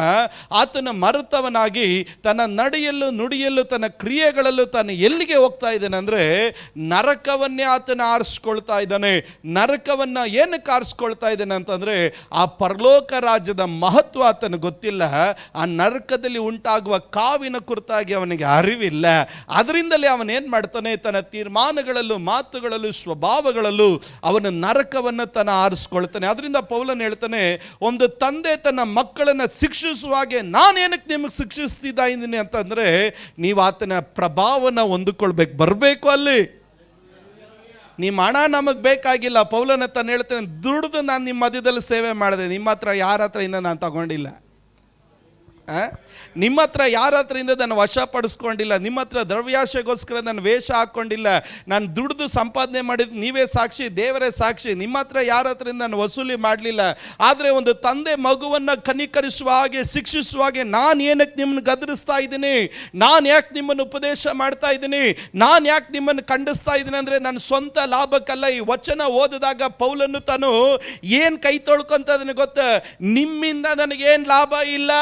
ಆತನ ಮರೆತವನಾಗಿ ತನ್ನ ನಡೆಯಲು ನುಡಿಯಲು ತನ್ನ ಕ್ರಿಯೆಗಳಲ್ಲೂ ತಾನು ಎಲ್ಲಿಗೆ ಹೋಗ್ತಾ ಇದ್ದಾನೆ ಅಂದರೆ, ನರಕವನ್ನೇ ಆತನ ಆರಿಸ್ಕೊಳ್ತಾ ಇದ್ದಾನೆ. ನರಕವನ್ನು ಏನಕ್ಕೆ ಆರಿಸ್ಕೊಳ್ತಾ ಇದ್ದಾನೆ ಅಂತಂದರೆ, ಆ ಪರಲೋಕ ರಾಜ್ಯದ ಮಹತ್ವ ಆತನ ಗೊತ್ತಿಲ್ಲ. ಆ ನರಕದಲ್ಲಿ ಉಂಟಾಗುವ ಕಾವಿನ ಕುರಿತಾಗಿ ಅವನಿಗೆ ಅರಿವಿಲ್ಲ. ಅದರಿಂದಲೇ ಅವನೇನು ಮಾಡ್ತಾನೆ? ತನ್ನ ತೀರ್ಮಾನಗಳಲ್ಲೂ ಮಾತುಗಳಲ್ಲೂ ಸ್ವಭಾವಗಳಲ್ಲೂ ಅವನ ನರಕವನ್ನು ತನ್ನ ಆರಿಸ್ಕೊಳ್ತಾನೆ. ಅದರಿಂದ ಪೌಲನು ಹೇಳ್ತಾನೆ, ಒಂದು ತಂದೆ ತನ್ನ ಮಕ್ಕಳನ್ನು ಶಿಕ್ಷಿಸುವಾಗೆ ನಾನೇನಕ್ಕೆ ನಿಮಗೆ ಶಿಕ್ಷಿಸ್ತಿದ್ದ ಇದ್ದೀನಿ ಅಂತಂದರೆ, ನೀವು ಆತನ ಪ್ರಭಾವನ ಹೊಂದಿಕೊಳ್ಬೇಕು, ಬರಬೇಕು ಅಲ್ಲಿ. ನಿಮ್ಮ ಹಣ ನಮಗೆ ಬೇಕಾಗಿಲ್ಲ. ಪೌಲನ ತಾನು ಹೇಳ್ತಾನೆ, ದುಡ್ದು ನಾನು ನಿಮ್ಮ ಮಧ್ಯದಲ್ಲಿ ಸೇವೆ ಮಾಡಿದೆ, ನಿಮ್ಮ ಹತ್ರ ಯಾರ ಹತ್ರ ಇಂದ ನಾನು ತಗೊಂಡಿಲ್ಲ, ನಿಮ್ಮ ಹತ್ರ ಯಾರ ಹತ್ರದಿಂದ ನಾನು ವಶಪಡಿಸ್ಕೊಂಡಿಲ್ಲ, ನಿಮ್ಮ ಹತ್ರ ದ್ರವ್ಯಾಶೆಗೋಸ್ಕರ ನಾನು ವೇಷ ಹಾಕ್ಕೊಂಡಿಲ್ಲ, ನಾನು ದುಡ್ದು ಸಂಪಾದನೆ ಮಾಡಿದ್ದು ನೀವೇ ಸಾಕ್ಷಿ, ದೇವರೇ ಸಾಕ್ಷಿ. ನಿಮ್ಮ ಹತ್ರ ಯಾರ ಹತ್ರದಿಂದ ನಾನು ವಸೂಲಿ ಮಾಡಲಿಲ್ಲ. ಆದರೆ ಒಂದು ತಂದೆ ಮಗುವನ್ನು ಕನಿಕರಿಸುವ ಹಾಗೆ, ಶಿಕ್ಷಿಸುವ ಹಾಗೆ ನಾನು ಏನಕ್ಕೆ ನಿಮ್ಮನ್ನು ಗದರಿಸ್ತಾ ಇದ್ದೀನಿ? ನಾನು ಯಾಕೆ ನಿಮ್ಮನ್ನು ಉಪದೇಶ ಮಾಡ್ತಾ ಇದ್ದೀನಿ? ನಾನು ಯಾಕೆ ನಿಮ್ಮನ್ನು ಖಂಡಿಸ್ತಾ ಇದ್ದೀನಿ ಅಂದರೆ, ನನ್ನ ಸ್ವಂತ ಲಾಭಕ್ಕಲ್ಲ. ಈ ವಚನ ಓದಿದಾಗ ಪೌಲನು ತಾನು ಏನು ಕೈ ತೊಳ್ಕೊಂತ ಅದನ್ನು ಗೊತ್ತಾ? ನಿಮ್ಮಿಂದ ನನಗೇನು ಲಾಭ ಇಲ್ಲ.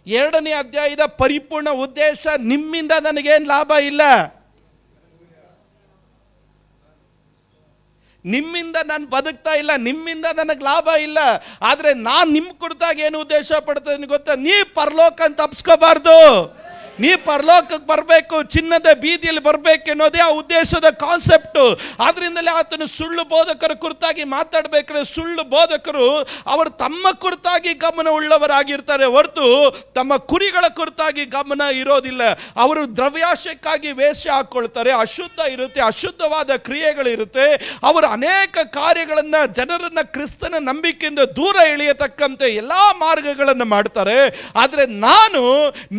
2ನೇ ಅಧ್ಯಾಯದ ಪರಿಪೂರ್ಣ ಉದ್ದೇಶ, ನಿಮ್ಮಿಂದ ನನಗೇನು ಲಾಭ ಇಲ್ಲ, ನಿಮ್ಮಿಂದ ನಾನು ಬದುಕ್ತಾ ಇಲ್ಲ, ನಿಮ್ಮಿಂದ ನನಗೆ ಲಾಭ ಇಲ್ಲ. ಆದರೆ ನಾನು ನಿಮ್ಮ ಕುರಿತಾಗಿ ಏನು ಉದ್ದೇಶ ಪಡ್ತೀನಿ ಗೊತ್ತಾ? ನೀ ಪರಲೋಕ ಅಂತ ತಪ್ಪಿಸ್ಕೋಬಾರ್ದು, ನೀ ಪರಲೋಕಕ್ಕೆ ಬರಬೇಕು, ಚಿನ್ನದ ಬೀದಿಯಲ್ಲಿ ಬರಬೇಕು ಅನ್ನೋದೇ ಆ ಉದ್ದೇಶದ ಕಾನ್ಸೆಪ್ಟು. ಆದ್ರಿಂದಲೇ ಆತನು ಸುಳ್ಳು ಬೋಧಕರ ಕುರಿತಾಗಿ ಮಾತಾಡಬೇಕಾದ್ರೆ, ಸುಳ್ಳು ಬೋಧಕರು ಅವರು ತಮ್ಮ ಕುರಿತಾಗಿ ಗಮನ ಉಳ್ಳವರಾಗಿರ್ತಾರೆ ಹೊರತು ತಮ್ಮ ಕುರಿಗಳ ಕುರಿತಾಗಿ ಗಮನ ಇರೋದಿಲ್ಲ. ಅವರು ದ್ರವ್ಯಾಶಕ್ಕಾಗಿ ವೇಷ ಹಾಕ್ಕೊಳ್ತಾರೆ, ಅಶುದ್ಧ ಇರುತ್ತೆ, ಅಶುದ್ಧವಾದ ಕ್ರಿಯೆಗಳಿರುತ್ತೆ. ಅವರು ಅನೇಕ ಕಾರ್ಯಗಳನ್ನು, ಜನರನ್ನ ಕ್ರಿಸ್ತನ ನಂಬಿಕೆಯಿಂದ ದೂರ ಎಳೆಯತಕ್ಕಂತೆ ಎಲ್ಲ ಮಾರ್ಗಗಳನ್ನು ಮಾಡ್ತಾರೆ. ಆದರೆ ನಾನು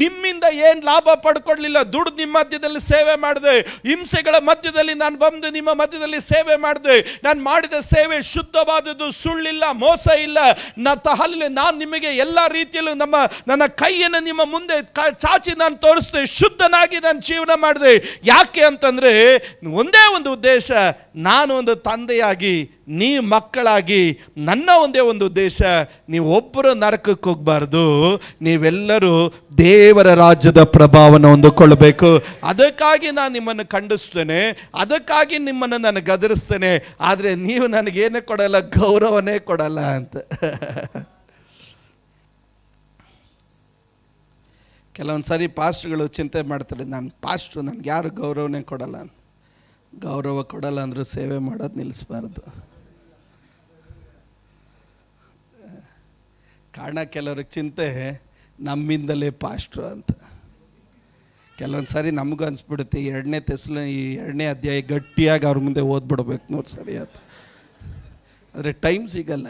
ನಿಮ್ಮಿಂದ ಏನು ಲಾಭ ಪಡ್ಕೊಳ್ಳಲಿಲ್ಲ. ದುಡ್ಡು ನಿಮ್ಮ ಮಧ್ಯದಲ್ಲಿ ಸೇವೆ ಮಾಡಿದೆ, ಹಿಂಸೆಗಳ ಮಧ್ಯದಲ್ಲಿ ನಾನು ಬಂದು ನಿಮ್ಮ ಮಧ್ಯದಲ್ಲಿ ಸೇವೆ ಮಾಡಿದೆ. ನಾನು ಮಾಡಿದ ಸೇವೆ ಶುದ್ಧವಾದದ್ದು, ಸುಳ್ಳಿಲ್ಲ, ಮೋಸ ಇಲ್ಲ. ನಾನು ನಿಮಗೆ ಎಲ್ಲ ರೀತಿಯಲ್ಲೂ ನನ್ನ ಕೈಯನ್ನು ನಿಮ್ಮ ಮುಂದೆ ಚಾಚಿ ನಾನು ತೋರಿಸಿದೆ, ಶುದ್ಧನಾಗಿ ನಾನು ಜೀವನ ಮಾಡಿದೆ. ಯಾಕೆ ಅಂತಂದ್ರೆ ಒಂದೇ ಒಂದು ಉದ್ದೇಶ, ನಾನು ಒಂದು ತಂದೆಯಾಗಿ ನೀವು ಮಕ್ಕಳಾಗಿ ನನ್ನ ಒಂದೇ ಒಂದು ಉದ್ದೇಶ, ನೀವು ಒಬ್ಬರು ನರಕಕ್ಕೆ ಹೋಗಬಾರ್ದು, ನೀವೆಲ್ಲರೂ ದೇವರ ರಾಜ್ಯದ ಪ್ರಭಾವವನ್ನು ಹೊಂದಿಕೊಳ್ಳಬೇಕು. ಅದಕ್ಕಾಗಿ ನಾನು ನಿಮ್ಮನ್ನು ಖಂಡಿಸ್ತೇನೆ, ಅದಕ್ಕಾಗಿ ನಿಮ್ಮನ್ನು ನಾನು ಗದರಿಸ್ತೇನೆ, ಆದರೆ ನೀವು ನನಗೇನೇ ಕೊಡಲ್ಲ, ಗೌರವನೇ ಕೊಡಲ್ಲ ಅಂತ. ಕೆಲವೊಂದು ಸಾರಿ ಪಾಸ್ಟ್ಗಳು ಚಿಂತೆ ಮಾಡ್ತಾರೆ, ನಾನು ಪಾಸ್ಟ್ರು, ನನಗೆ ಯಾರು ಗೌರವನೇ ಕೊಡಲ್ಲ ಅಂತ. ಗೌರವ ಕೊಡಲ್ಲ ಅಂದರೂ ಸೇವೆ ಮಾಡೋದು ನಿಲ್ಲಿಸಬಾರ್ದು. ಕಾರಣ ಕೆಲವ್ರಿಗೆ ಚಿಂತೆ ನಮ್ಮಿಂದಲೇ ಪಾಸ್ಟ್ರು ಅಂತ. ಕೆಲವೊಂದು ಸಾರಿ ನಮಗೂ ಅನಿಸ್ಬಿಡುತ್ತೆ, ಈ 2ನೇ ಅಧ್ಯಾಯ ಗಟ್ಟಿಯಾಗಿ ಅವ್ರ ಮುಂದೆ ಓದ್ಬಿಡ್ಬೇಕು ನೋಡಿ ಸರಿ ಅಂತ. ಆದರೆ ಟೈಮ್ ಸಿಗಲ್ಲ.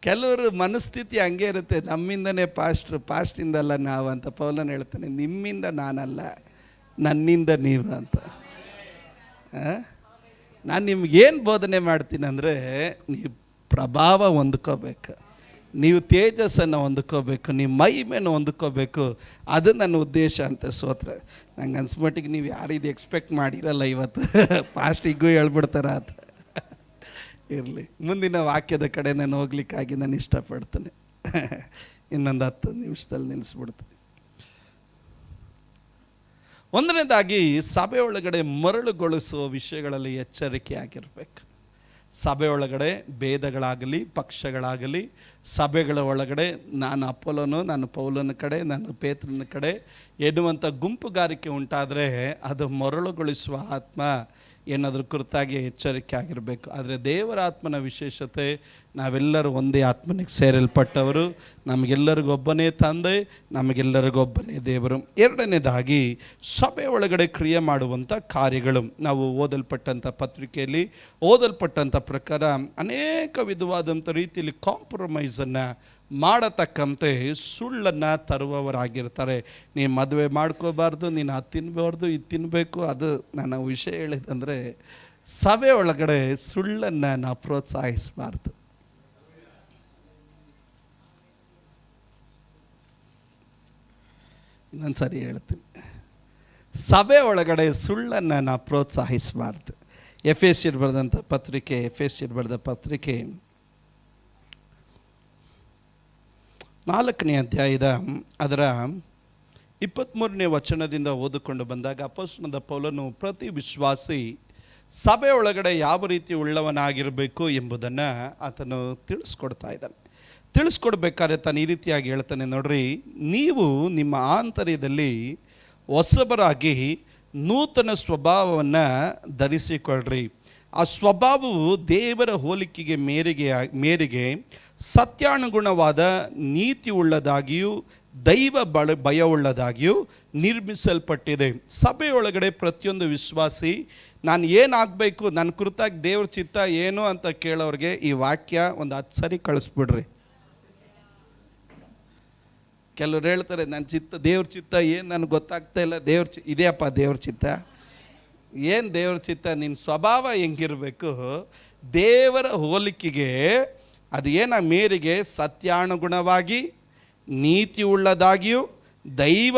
ಕೆಲವರು ಮನಸ್ಥಿತಿ ಹಂಗೆ ಇರುತ್ತೆ, ನಮ್ಮಿಂದನೇ ಪಾಸ್ಟಿಂದಲ್ಲ ನಾವು ಅಂತ. ಪೌಲನ್ ಹೇಳ್ತಾನೆ, ನಿಮ್ಮಿಂದ ನಾನಲ್ಲ, ನನ್ನಿಂದ ನೀವು ಅಂತ. ನಾನು ನಿಮ್ಗೇನು ಬೋಧನೆ ಮಾಡ್ತೀನಿ ಅಂದರೆ, ನೀವು ಪ್ರಭಾವ ಹೊಂದ್ಕೋಬೇಕು, ನೀವು ತೇಜಸ್ಸನ್ನು ಹೊಂದ್ಕೋಬೇಕು, ನೀವು ಮಹಿಮೆಯನ್ನು ಹೊಂದ್ಕೋಬೇಕು. ಅದು ನನ್ನ ಉದ್ದೇಶ ಅಂತ. ಸ್ತೋತ್ರ. ನಂಗೆ ಅನ್ಸ್ಮಟ್ಟಿಗೆ ನೀವು ಯಾರಿದು ಎಕ್ಸ್ಪೆಕ್ಟ್ ಮಾಡಿರಲ್ಲ ಇವತ್ತು, ಪಾಸ್ಟಿಗೂ ಹೇಳ್ಬಿಡ್ತಾರ ಅಂತ. ಇರಲಿ, ಮುಂದಿನ ವಾಕ್ಯದ ಕಡೆ ನಾನು ಹೋಗ್ಲಿಕ್ಕಾಗಿ ನಾನು ಇಷ್ಟಪಡ್ತೇನೆ. ಇನ್ನೊಂದು 10 ನಿಮಿಷದಲ್ಲಿ ನಿಲ್ಲಿಸ್ಬಿಡ್ತೀನಿ. ಒಂದನೇದಾಗಿ, ಸಭೆಯೊಳಗಡೆ ಮರಳುಗೊಳಿಸುವ ವಿಷಯಗಳಲ್ಲಿ ಎಚ್ಚರಿಕೆ ಆಗಿರಬೇಕು. ಸಭೆಯೊಳಗಡೆ ಭೇದಗಳಾಗಲಿ, ಪಕ್ಷಗಳಾಗಲಿ, ಸಭೆಗಳ ಒಳಗಡೆ ನಾನು ಅಪೋಲೋನು, ನಾನು ಪೌಲನ ಕಡೆ, ನಾನು ಪೇತ್ರನ ಕಡೆ ಎನ್ನುವಂಥ ಗುಂಪುಗಾರಿಕೆ ಉಂಟಾದರೆ ಅದು ಮರಳುಗೊಳಿಸುವ ಆತ್ಮ ಏನಾದರೂ ಕುರಿತಾಗಿ ಎಚ್ಚರಿಕೆ ಆಗಿರಬೇಕು. ಆದರೆ ದೇವರ ಆತ್ಮನ ವಿಶೇಷತೆ, ನಾವೆಲ್ಲರೂ ಒಂದೇ ಆತ್ಮನಿಗೆ ಸೇರಲ್ಪಟ್ಟವರು, ನಮಗೆಲ್ಲರಿಗೊಬ್ಬನೇ ತಂದೆ, ನಮಗೆಲ್ಲರಿಗೊಬ್ಬನೇ ದೇವರು. ಎರಡನೇದಾಗಿ, ಸಭೆ ಒಳಗಡೆ ಕ್ರಿಯೆ ಮಾಡುವಂಥ ಕಾರ್ಯಗಳು. ನಾವು ಓದಲ್ಪಟ್ಟಂಥ ಪತ್ರಿಕೆಯಲ್ಲಿ ಓದಲ್ಪಟ್ಟಂಥ ಪ್ರಕಾರ ಅನೇಕ ವಿಧವಾದಂಥ ರೀತಿಯಲ್ಲಿ ಕಾಂಪ್ರಮೈಸನ್ನು ಮಾಡತಕ್ಕಂತೆ ಸುಳ್ಳನ್ನು ತರುವವರಾಗಿರ್ತಾರೆ. ನೀನು ಮದುವೆ ಮಾಡ್ಕೋಬಾರ್ದು, ನೀನು ಅದು ತಿನ್ನಬಾರ್ದು, ಇದು ತಿನ್ನಬೇಕು. ಅದು ನನ್ನ ವಿಷಯ ಹೇಳಿದಂದರೆ, ಸಭೆ ಒಳಗಡೆ ಸುಳ್ಳನ್ನು ನಾವು ಪ್ರೋತ್ಸಾಹಿಸಬಾರ್ದು. ಇನ್ನೊಂದು ಸರಿ ಹೇಳ್ತೀನಿ, ಸಭೆ ಒಳಗಡೆ ಸುಳ್ಳನ್ನು ನಾವು ಪ್ರೋತ್ಸಾಹಿಸಬಾರ್ದು. ಎಫೆಸಿಯರ್ ಬರೆದ ಪತ್ರಿಕೆ 4ನೇ ಅಧ್ಯಾಯದ ಅದರ 23ನೇ ವಚನದಿಂದ ಓದಿಕೊಂಡು ಬಂದಾಗ, ಅಪೊಸ್ತಲನಾದ ಪೌಲನು ಪ್ರತಿ ವಿಶ್ವಾಸಿ ಸಭೆ ಒಳಗಡೆ ಯಾವ ರೀತಿ ಉಳ್ಳವನಾಗಿರಬೇಕು ಎಂಬುದನ್ನು ಆತನು ತಿಳಿಸ್ಕೊಡ್ತಾ ಇದ್ದಾನೆ. ತಿಳಿಸ್ಕೊಡ್ಬೇಕಾದ್ರೆ ತಾನು ಈ ರೀತಿಯಾಗಿ ಹೇಳ್ತಾನೆ, ನೋಡ್ರಿ, ನೀವು ನಿಮ್ಮ ಆಂತರ್ಯದಲ್ಲಿ ಹೊಸಬರಾಗಿ ನೂತನ ಸ್ವಭಾವವನ್ನು ಧರಿಸಿಕೊಳ್ಳ್ರಿ. ಆ ಸ್ವಭಾವವು ದೇವರ ಹೋಲಿಕೆಗೆ ಮೇರೆಗೆ ಸತ್ಯಾನುಗುಣವಾದ ನೀತಿ ಉಳ್ಳದಾಗಿಯೂ ದೈವ ಭಯವುಳ್ಳದಾಗಿಯೂ ನಿರ್ಮಿಸಲ್ಪಟ್ಟಿದೆ. ಸಭೆಯೊಳಗಡೆ ಪ್ರತಿಯೊಂದು ವಿಶ್ವಾಸಿ ನಾನು ಏನಾಗಬೇಕು, ನನ್ನ ಕುರಿತಾಗಿ ದೇವ್ರ ಚಿತ್ತ ಏನು ಅಂತ ಕೇಳೋರಿಗೆ ಈ ವಾಕ್ಯ ಒಂದು 10 ಸರಿ ಕಳಿಸ್ಬಿಡ್ರಿ. ಕೆಲವ್ರು ಹೇಳ್ತಾರೆ, ನನ್ನ ದೇವ್ರ ಚಿತ್ತ ಏನು ನನಗೆ ಗೊತ್ತಾಗ್ತಾ ಇಲ್ಲ. ಇದೆಯಪ್ಪ ದೇವ್ರ ಚಿತ್ತ. ಏನು ದೇವ್ರ ಚಿತ್ತ? ನಿನ್ನ ಸ್ವಭಾವ ಹೆಂಗಿರಬೇಕು, ದೇವರ ಹೋಲಿಕೆಗೆ ಅದು ಏನ ಮೇರೆಗೆ ಸತ್ಯಾನುಗುಣವಾಗಿ ನೀತಿ ಉಳ್ಳದಾಗಿಯೂ ದೈವ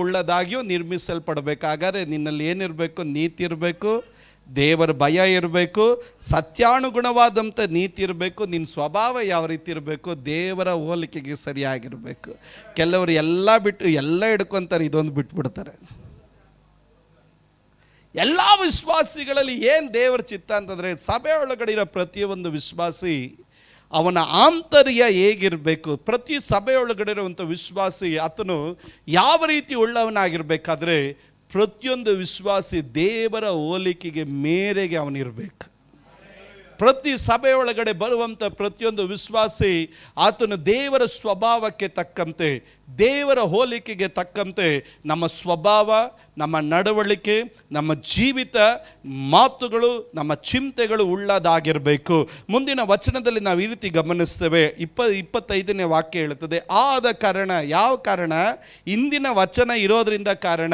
ಉಳ್ಳದಾಗಿಯೂ ನಿರ್ಮಿಸಲ್ಪಡಬೇಕಾದರೆ ನಿನ್ನಲ್ಲಿ ಏನಿರಬೇಕು? ನೀತಿ ಇರಬೇಕು, ದೇವರ ಭಯ ಇರಬೇಕು, ಸತ್ಯಾನುಗುಣವಾದಂಥ ನೀತಿ ಇರಬೇಕು. ನಿನ್ನ ಸ್ವಭಾವ ಯಾವ ರೀತಿ ಇರಬೇಕು? ದೇವರ ಹೋಲಿಕೆಗೆ ಸರಿಯಾಗಿರಬೇಕು. ಕೆಲವರು ಎಲ್ಲ ಬಿಟ್ಟು ಎಲ್ಲ ಹಿಡ್ಕೊತಾರೆ, ಇದೊಂದು ಬಿಟ್ಬಿಡ್ತಾರೆ. ಎಲ್ಲ ವಿಶ್ವಾಸಿಗಳಲ್ಲಿ ಏನು ದೇವರ ಚಿತ್ತ ಅಂತಂದರೆ, ಸಭೆ ಒಳಗಡೆ ಇರೋ ಪ್ರತಿಯೊಂದು ವಿಶ್ವಾಸಿ ಅವನ ಆಂತರ್ಯ ಹೇಗಿರಬೇಕು, ಪ್ರತಿ ಸಭೆಯೊಳಗಡೆ ಇರುವಂಥ ವಿಶ್ವಾಸಿ ಆತನು ಯಾವ ರೀತಿ ಉಳ್ಳವನಾಗಿರ್ಬೇಕಾದ್ರೆ, ಪ್ರತಿಯೊಂದು ವಿಶ್ವಾಸಿ ದೇವರ ಹೋಲಿಕೆಗೆ ಮೇರೆಗೆ ಅವನಿರಬೇಕು. ಪ್ರತಿ ಸಭೆಯೊಳಗಡೆ ಬರುವಂಥ ಪ್ರತಿಯೊಂದು ವಿಶ್ವಾಸಿ ಆತನು ದೇವರ ಸ್ವಭಾವಕ್ಕೆ ತಕ್ಕಂತೆ, ದೇವರ ಹೋಲಿಕೆಗೆ ತಕ್ಕಂತೆ ನಮ್ಮ ಸ್ವಭಾವ, ನಮ್ಮ ನಡವಳಿಕೆ, ನಮ್ಮ ಜೀವಿತ, ಮಾತುಗಳು, ನಮ್ಮ ಚಿಂತೆಗಳು ಉಳ್ಳದಾಗಿರಬೇಕು. ಮುಂದಿನ ವಚನದಲ್ಲಿ ನಾವು ಈ ರೀತಿ ಗಮನಿಸ್ತೇವೆ. 25ನೇ ವಾಕ್ಯ ಹೇಳುತ್ತದೆ, ಆದ ಕಾರಣ. ಯಾವ ಕಾರಣ? ಇಂದಿನ ವಚನ ಇರೋದ್ರಿಂದ ಕಾರಣ.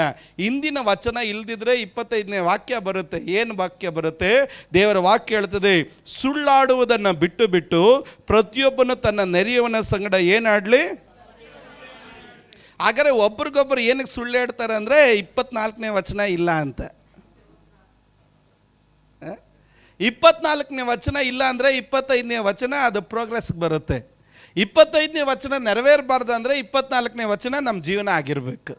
ಇಂದಿನ ವಚನ ಇಲ್ದಿದ್ರೆ 25ನೇ ವಾಕ್ಯ ಬರುತ್ತೆ. ಏನು ವಾಕ್ಯ ಬರುತ್ತೆ? ದೇವರ ವಾಕ್ಯ ಹೇಳ್ತದೆ, ಸುಳ್ಳಾಡುವುದನ್ನು ಬಿಟ್ಟು ಪ್ರತಿಯೊಬ್ಬನು ತನ್ನ ನೆರೆಯವನ ಸಂಗಡ ಏನಾಡಲಿ. ಹಾಗಾದರೆ ಒಬ್ರಿಗೊಬ್ಬರು ಏನಕ್ಕೆ ಸುಳ್ಳು ಹೇಳ್ತಾರೆ ಅಂದರೆ 24ನೇ ವಚನ ಇಲ್ಲ ಅಂತ. 24ನೇ ವಚನ ಇಲ್ಲ ಅಂದರೆ 25ನೇ ವಚನ ಅದು ಪ್ರೋಗ್ರೆಸ್ಗೆ ಬರುತ್ತೆ. 25ನೇ ವಚನ ನೆರವೇರಬಾರ್ದು ಅಂದರೆ 24ನೇ ವಚನ ನಮ್ಮ ಜೀವನ ಆಗಿರ್ಬೇಕು.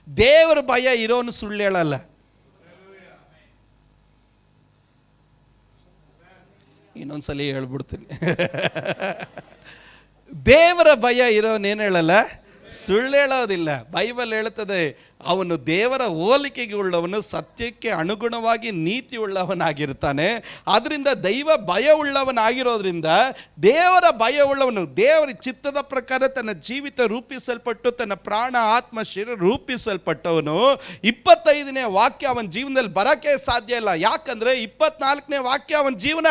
ದೇವರ ಭಯ ಇರೋನು ಸುಳ್ಳು ಹೇಳಲ್ಲ. ಇನ್ನೊಂದ್ಸಲಿ ಹೇಳ್ಬಿಡ್ತೀನಿ. ದೇವರ ಭಯ ಇರೋನೇನು ಹೇಳಲ್ಲ, ಸುಳ್ಳು ಹೇಳೋದಿಲ್ಲ. ಬೈಬಲ್ ಹೇಳ್ತದೆ, ಅವನು ದೇವರ ಹೋಲಿಕೆಗೆ ಉಳ್ಳವನು, ಸತ್ಯಕ್ಕೆ ಅನುಗುಣವಾಗಿ ನೀತಿ ಉಳ್ಳವನಾಗಿರ್ತಾನೆ. ಆದ್ದರಿಂದ ದೈವ ಭಯ ಉಳ್ಳವನಾಗಿರೋದ್ರಿಂದ ದೇವರ ಭಯ ಉಳ್ಳವನು, ದೇವರ ಚಿತ್ತದ ಪ್ರಕಾರ ತನ್ನ ಜೀವಿತ ರೂಪಿಸಲ್ಪಟ್ಟು ತನ್ನ ಪ್ರಾಣ ಆತ್ಮ ಶರೀರ ರೂಪಿಸಲ್ಪಟ್ಟವನು 25ನೇ ವಾಕ್ಯ ಅವನ ಜೀವನದಲ್ಲಿ ಬರೋಕ್ಕೆ ಸಾಧ್ಯ ಇಲ್ಲ. ಯಾಕಂದ್ರೆ 24ನೇ ವಾಕ್ಯ ಅವನ ಜೀವನ.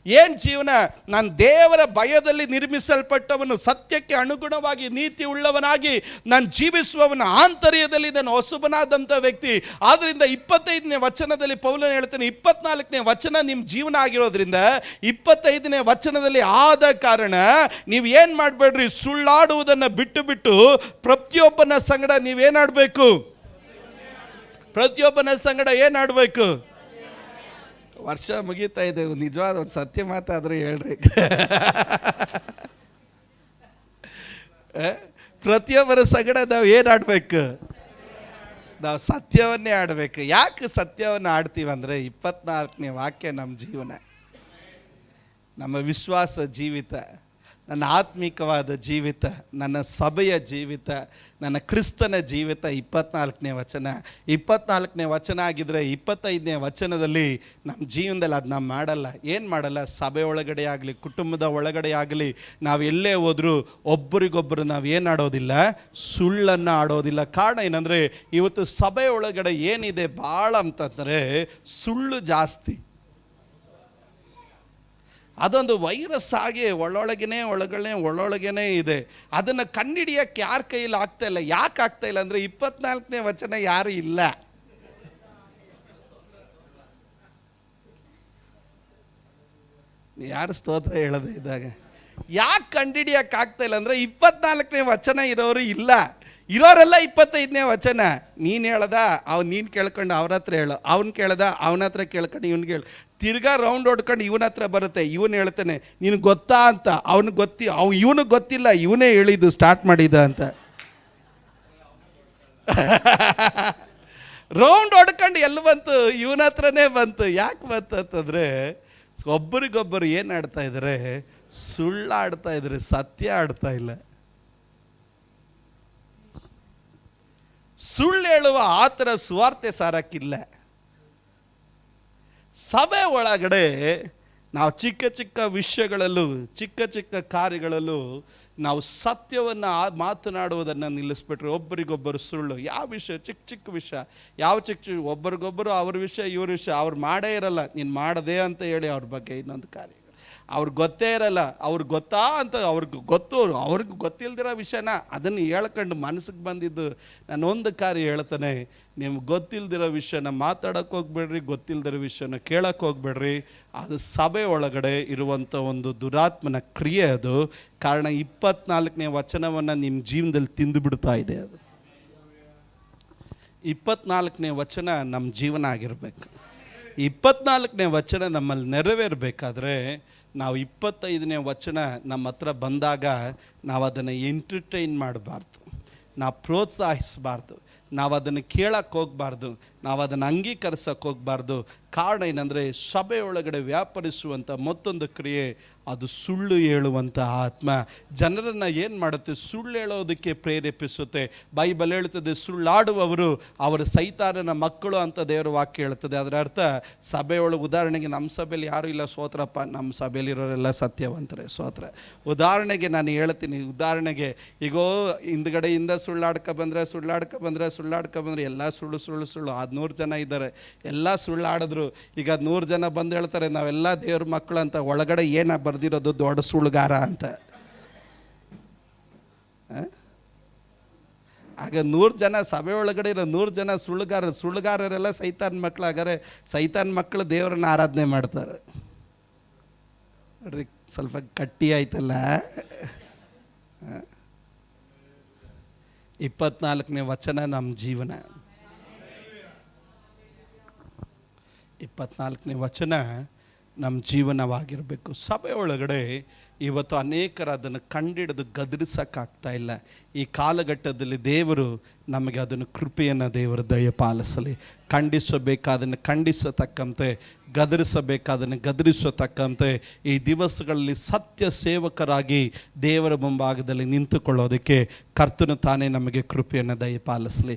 ಏನ್ ಜೀವನ? ನಾನು ದೇವರ ಭಯದಲ್ಲಿ ನಿರ್ಮಿಸಲ್ಪಟ್ಟವನು, ಸತ್ಯಕ್ಕೆ ಅನುಗುಣವಾಗಿ ನೀತಿ ಉಳ್ಳವನಾಗಿ ನಾನು ಜೀವಿಸುವವನ ಆಂತರ್ಯದಲ್ಲಿ ನಾನು ಹೊಸಬನಾದಂಥ ವ್ಯಕ್ತಿ. ಆದ್ರಿಂದ 25ನೇ ವಚನದಲ್ಲಿ ಪೌಲನು ಹೇಳ್ತಾನೆ, 24ನೇ ವಚನ ನಿಮ್ಮ ಜೀವನ ಆಗಿರೋದ್ರಿಂದ 25ನೇ ವಚನದಲ್ಲಿ ಆದ ಕಾರಣ ನೀವು ಏನು ಮಾಡಬೇಡ್ರಿ, ಸುಳ್ಳಾಡುವುದನ್ನು ಬಿಟ್ಟು ಬಿಟ್ಟು ಪ್ರತಿಯೊಬ್ಬನ ಸಂಗಡ ನೀವೇನಾಡಬೇಕು, ಪ್ರತಿಯೊಬ್ಬನ ಸಂಗಡ ಏನಾಡಬೇಕು. ವರ್ಷ ಮುಗೀತಾ ಇದೆ, ನಿಜವಾದ ಒಂದು ಸತ್ಯ ಮಾತಾದ್ರೆ ಹೇಳ್ರಿ. ಪ್ರತಿಯೊಬ್ಬರ ಸಂಗಡ ನಾವು ಏನು ಆಡ್ಬೇಕು, ನಾವು ಸತ್ಯವನ್ನೇ ಆಡಬೇಕು. ಯಾಕೆ ಸತ್ಯವನ್ನು ಆಡ್ತೀವಿ ಅಂದರೆ 24ನೇ ವಾಕ್ಯ ನಮ್ಮ ಜೀವನ, ನಮ್ಮ ವಿಶ್ವಾಸ ಜೀವಿತ, ನನ್ನ ಆತ್ಮಿಕವಾದ ಜೀವಿತ, ನನ್ನ ಸಭೆಯ ಜೀವಿತ, ನನ್ನ ಕ್ರಿಸ್ತನ ಜೀವಿತ 24ನೇ ವಚನ. 24ನೇ ವಚನ ಆಗಿದ್ರೆ 25ನೇ ವಚನದಲ್ಲಿ ನಮ್ಮ ಜೀವನದಲ್ಲಿ ಅದು ನಾವು ಮಾಡಲ್ಲ. ಏನು ಮಾಡಲ್ಲ? ಸಭೆ ಒಳಗಡೆ ಆಗಲಿ, ಕುಟುಂಬದ ಒಳಗಡೆ ಆಗಲಿ, ನಾವು ಎಲ್ಲೇ ಹೋದರೂ ಒಬ್ಬರಿಗೊಬ್ಬರು ನಾವು ಏನು ಆಡೋದಿಲ್ಲ, ಸುಳ್ಳನ್ನು ಆಡೋದಿಲ್ಲ. ಕಾರಣ ಏನಂದರೆ ಇವತ್ತು ಸಭೆ ಒಳಗಡೆ ಏನಿದೆ ಭಾಳ ಅಂತಂದರೆ ಸುಳ್ಳು ಜಾಸ್ತಿ. ಅದೊಂದು ವೈರಸ್ ಆಗಿ ಒಳೊಳಗೇನೆ ಇದೆ. ಅದನ್ನು ಕಂಡಿಡಿಯಕ್ಕೆ ಯಾರ ಕೈಯಲ್ಲಿ ಆಗ್ತಾ ಇಲ್ಲ. ಯಾಕೆ ಆಗ್ತಾ ಇಲ್ಲ ಅಂದರೆ 24ನೇ ವಚನ ಯಾರು ಇಲ್ಲ. ಯಾರು ಸ್ತೋತ್ರ ಹೇಳದೆ ಇದ್ದಾಗ ಯಾಕೆ ಕಂಡಿಡಿಯಕ್ಕೆ ಆಗ್ತಾ ಇಲ್ಲ ಅಂದರೆ 24ನೇ ವಚನ ಇರೋರು ಇಲ್ಲ. ಇರೋರೆಲ್ಲ 25ನೇ ವಚನ. ನೀನು ಹೇಳ್ದ, ನೀನು ಕೇಳ್ಕೊಂಡು ಅವ್ರ ಹತ್ರ ಹೇಳು, ಅವ್ನು ಕೇಳ್ದ ಅವನ ಹತ್ರ ಕೇಳ್ಕೊಂಡು ಇವ್ನಿಗೆ ಹೇಳು, ತಿರ್ಗಾ ರೌಂಡ್ ಹೊಡ್ಕೊಂಡು ಇವನ ಹತ್ರ ಬರುತ್ತೆ. ಇವನು ಹೇಳ್ತಾನೆ ನಿನಗೆ ಗೊತ್ತಾ ಅಂತ. ಇವನಿಗೆ ಗೊತ್ತಿಲ್ಲ, ಇವನೇ ಹೇಳಿದ್ದು ಸ್ಟಾರ್ಟ್ ಮಾಡಿದ ಅಂತ. ರೌಂಡ್ ಹೊಡ್ಕೊಂಡು ಎಲ್ಲಿ ಬಂತು? ಇವನ ಹತ್ರನೇ ಬಂತು. ಯಾಕೆ ಬಂತು ಅಂತಂದರೆ ಒಬ್ಬರಿಗೊಬ್ಬರು ಏನು ಆಡ್ತಾ ಇದ್ದಾರೆ, ಸುಳ್ಳು ಆಡ್ತಾ ಇದ್ದಾರೆ, ಸತ್ಯ ಆಡ್ತಾ ಇಲ್ಲ. ಸುಳ್ಳು ಹೇಳುವ ಆ ಥರ ಸುವಾರ್ತೆ ಸಾರಕ್ಕಿಲ್ಲ. ಸಭೆ ಒಳಗಡೆ ನಾವು ಚಿಕ್ಕ ಚಿಕ್ಕ ವಿಷಯಗಳಲ್ಲೂ, ಚಿಕ್ಕ ಚಿಕ್ಕ ಕಾರ್ಯಗಳಲ್ಲೂ ನಾವು ಸತ್ಯವನ್ನು ಮಾತನಾಡುವುದನ್ನು ನಿಲ್ಲಿಸ್ಬಿಟ್ರೆ ಒಬ್ಬರಿಗೊಬ್ಬರು ಸುಳ್ಳು. ಯಾವ ವಿಷಯ? ಚಿಕ್ಕ ಚಿಕ್ಕ ವಿಷಯ. ಯಾವ ಚಿಕ್ಕ ಒಬ್ಬರಿಗೊಬ್ಬರು ಅವ್ರ ವಿಷಯ ಇವ್ರ ವಿಷಯ ಅವ್ರು ಮಾಡೇ ಇರಲ್ಲ, ನೀನು ಮಾಡದೆ ಅಂತ ಹೇಳಿ ಅವ್ರ ಬಗ್ಗೆ ಇನ್ನೊಂದು ಕಾರ್ಯ ಅವ್ರಿಗೆ ಗೊತ್ತೇ ಇರಲ್ಲ. ಅವ್ರಿಗೆ ಗೊತ್ತಾ ಅಂತ ಅವ್ರಿಗೆ ಗೊತ್ತಿಲ್ದಿರೋ ವಿಷಯನ ಅದನ್ನು ಹೇಳ್ಕೊಂಡು ಮನಸ್ಸಿಗೆ ಬಂದಿದ್ದು. ನಾನೊಂದು ಕಾರ್ಯ ಹೇಳ್ತಾನೆ, ನಿಮ್ಗೆ ಗೊತ್ತಿಲ್ದಿರೋ ವಿಷಯನ ಮಾತಾಡೋಕ್ಕೆ ಹೋಗ್ಬೇಡ್ರಿ, ಗೊತ್ತಿಲ್ದಿರೋ ವಿಷಯನ ಕೇಳಕ್ಕೆ ಹೋಗ್ಬೇಡ್ರಿ. ಅದು ಸಭೆ ಒಳಗಡೆ ಇರುವಂಥ ಒಂದು ದುರಾತ್ಮನ ಕ್ರಿಯೆ ಅದು. ಕಾರಣ 24ನೇ ವಚನವನ್ನು ನಿಮ್ಮ ಜೀವನದಲ್ಲಿ ತಿಂದು ಬಿಡ್ತಾ ಇದೆ. ಅದು 24ನೇ ವಚನ ನಮ್ಮ ಜೀವನ ಆಗಿರಬೇಕು. 24ನೇ ವಚನ ನಮ್ಮಲ್ಲಿ ನೆರವೇರಬೇಕಾದ್ರೆ ನಾವು 25ನೇ ವಚನ ನಮ್ಮ ಹತ್ರ ಬಂದಾಗ ನಾವು ಅದನ್ನು ಎಂಟರ್ಟೈನ್ ಮಾಡಬಾರ್ದು, ನಾವು ಪ್ರೋತ್ಸಾಹಿಸಬಾರ್ದು, ನಾವು ಅದನ್ನು ಕೇಳಕ್ಕೆ ಹೋಗಬಾರ್ದು, ನಾವು ಅದನ್ನು ಅಂಗೀಕರಿಸಕ್ಕೆ ಹೋಗಬಾರ್ದು. ಕಾರಣ ಏನಂದರೆ ಸಭೆಯೊಳಗಡೆ ವ್ಯಾಪರಿಸುವಂಥ ಮತ್ತೊಂದು ಕ್ರಿಯೆ ಅದು ಸುಳ್ಳು ಹೇಳುವಂಥ ಆತ್ಮ. ಜನರನ್ನು ಏನು ಮಾಡುತ್ತೆ? ಸುಳ್ಳು ಹೇಳೋದಕ್ಕೆ ಪ್ರೇರೇಪಿಸುತ್ತೆ. ಬೈಬಲ್ ಹೇಳ್ತದೆ, ಸುಳ್ಳಾಡುವವರು ಅವರು ಸೈತಾನನ ಮಕ್ಕಳು ಅಂತ ದೇವರ ವಾಕ್ಯ ಹೇಳ್ತದೆ. ಅದರ ಅರ್ಥ ಸಭೆಯೊಳಗೆ, ಉದಾಹರಣೆಗೆ ನಮ್ಮ ಸಭೆಯಲ್ಲಿ ಯಾರೂ ಇಲ್ಲ ಸೋತ್ರಪ್ಪ, ನಮ್ಮ ಸಭೆಯಲ್ಲಿರೋರೆಲ್ಲ ಸತ್ಯವಂತರೇ ಸೋತ್ರ. ಉದಾಹರಣೆಗೆ ನಾನು ಹೇಳ್ತೀನಿ, ಉದಾಹರಣೆಗೆ ಈಗೋ ಹಿಂದ್ಗಡೆಯಿಂದ ಸುಳ್ಳಾಡ್ಕೊ ಬಂದರೆ ಎಲ್ಲ ಸುಳ್ಳು 100 ಜನ ಇದ್ದಾರೆ, ಎಲ್ಲ ಸುಳ್ಳಾಡಿದ್ರು. ಈಗ 100 ಜನ ಬಂದು ಹೇಳ್ತಾರೆ ನಾವೆಲ್ಲ ದೇವ್ರ ಮಕ್ಕಳು ಅಂತ. ಒಳಗಡೆ ಏನ ಬರ್ದಿರೋದು? ದೊಡ್ಡ ಸುಳ್ಳುಗಾರ ಅಂತ. ಆಗ 100 ಜನ ಸಭೆ ಒಳಗಡೆ ಇರೋ 100 ಜನ ಸುಳ್ಳುಗಾರರೆಲ್ಲ ಸೈತಾನ್ ಮಕ್ಕಳಾಗಾರೆ. ಸೈತಾನ್ ಮಕ್ಕಳು ದೇವರನ್ನ ಆರಾಧನೆ ಮಾಡ್ತಾರೆ. ನೋಡ್ರಿ, ಸ್ವಲ್ಪ ಗಟ್ಟಿ ಆಯ್ತಲ್ಲ. 24ನೇ ವಚನ ನಮ್ಮ ಜೀವನ. 24ನೇ ವಚನ ನಮ್ಮ ಜೀವನವಾಗಿರಬೇಕು. ಸಭೆ ಒಳಗಡೆ ಇವತ್ತು ಅನೇಕರು ಅದನ್ನು ಕಂಡಿಡಿದು ಗದರಿಸೋಕ್ಕಾಗ್ತಾ ಇಲ್ಲ. ಈ ಕಾಲಘಟ್ಟದಲ್ಲಿ ದೇವರು ನಮಗೆ ಅದನ್ನು ಕೃಪೆಯನ್ನು ದೇವರು ದಯಪಾಲಿಸಲಿ. ಖಂಡಿಸಬೇಕಾದನ್ನು ಖಂಡಿಸತಕ್ಕಂತೆ, ಗದರಿಸಬೇಕಾದನ್ನು ಗದರಿಸತಕ್ಕಂತೆ ಈ ದಿವಸಗಳಲ್ಲಿ ಸತ್ಯ ಸೇವಕರಾಗಿ ದೇವರ ಮುಂಭಾಗದಲ್ಲಿ ನಿಂತುಕೊಳ್ಳೋದಕ್ಕೆ ಕರ್ತನು ತಾನೇ ನಮಗೆ ಕೃಪೆಯನ್ನು ದಯಪಾಲಿಸಲಿ.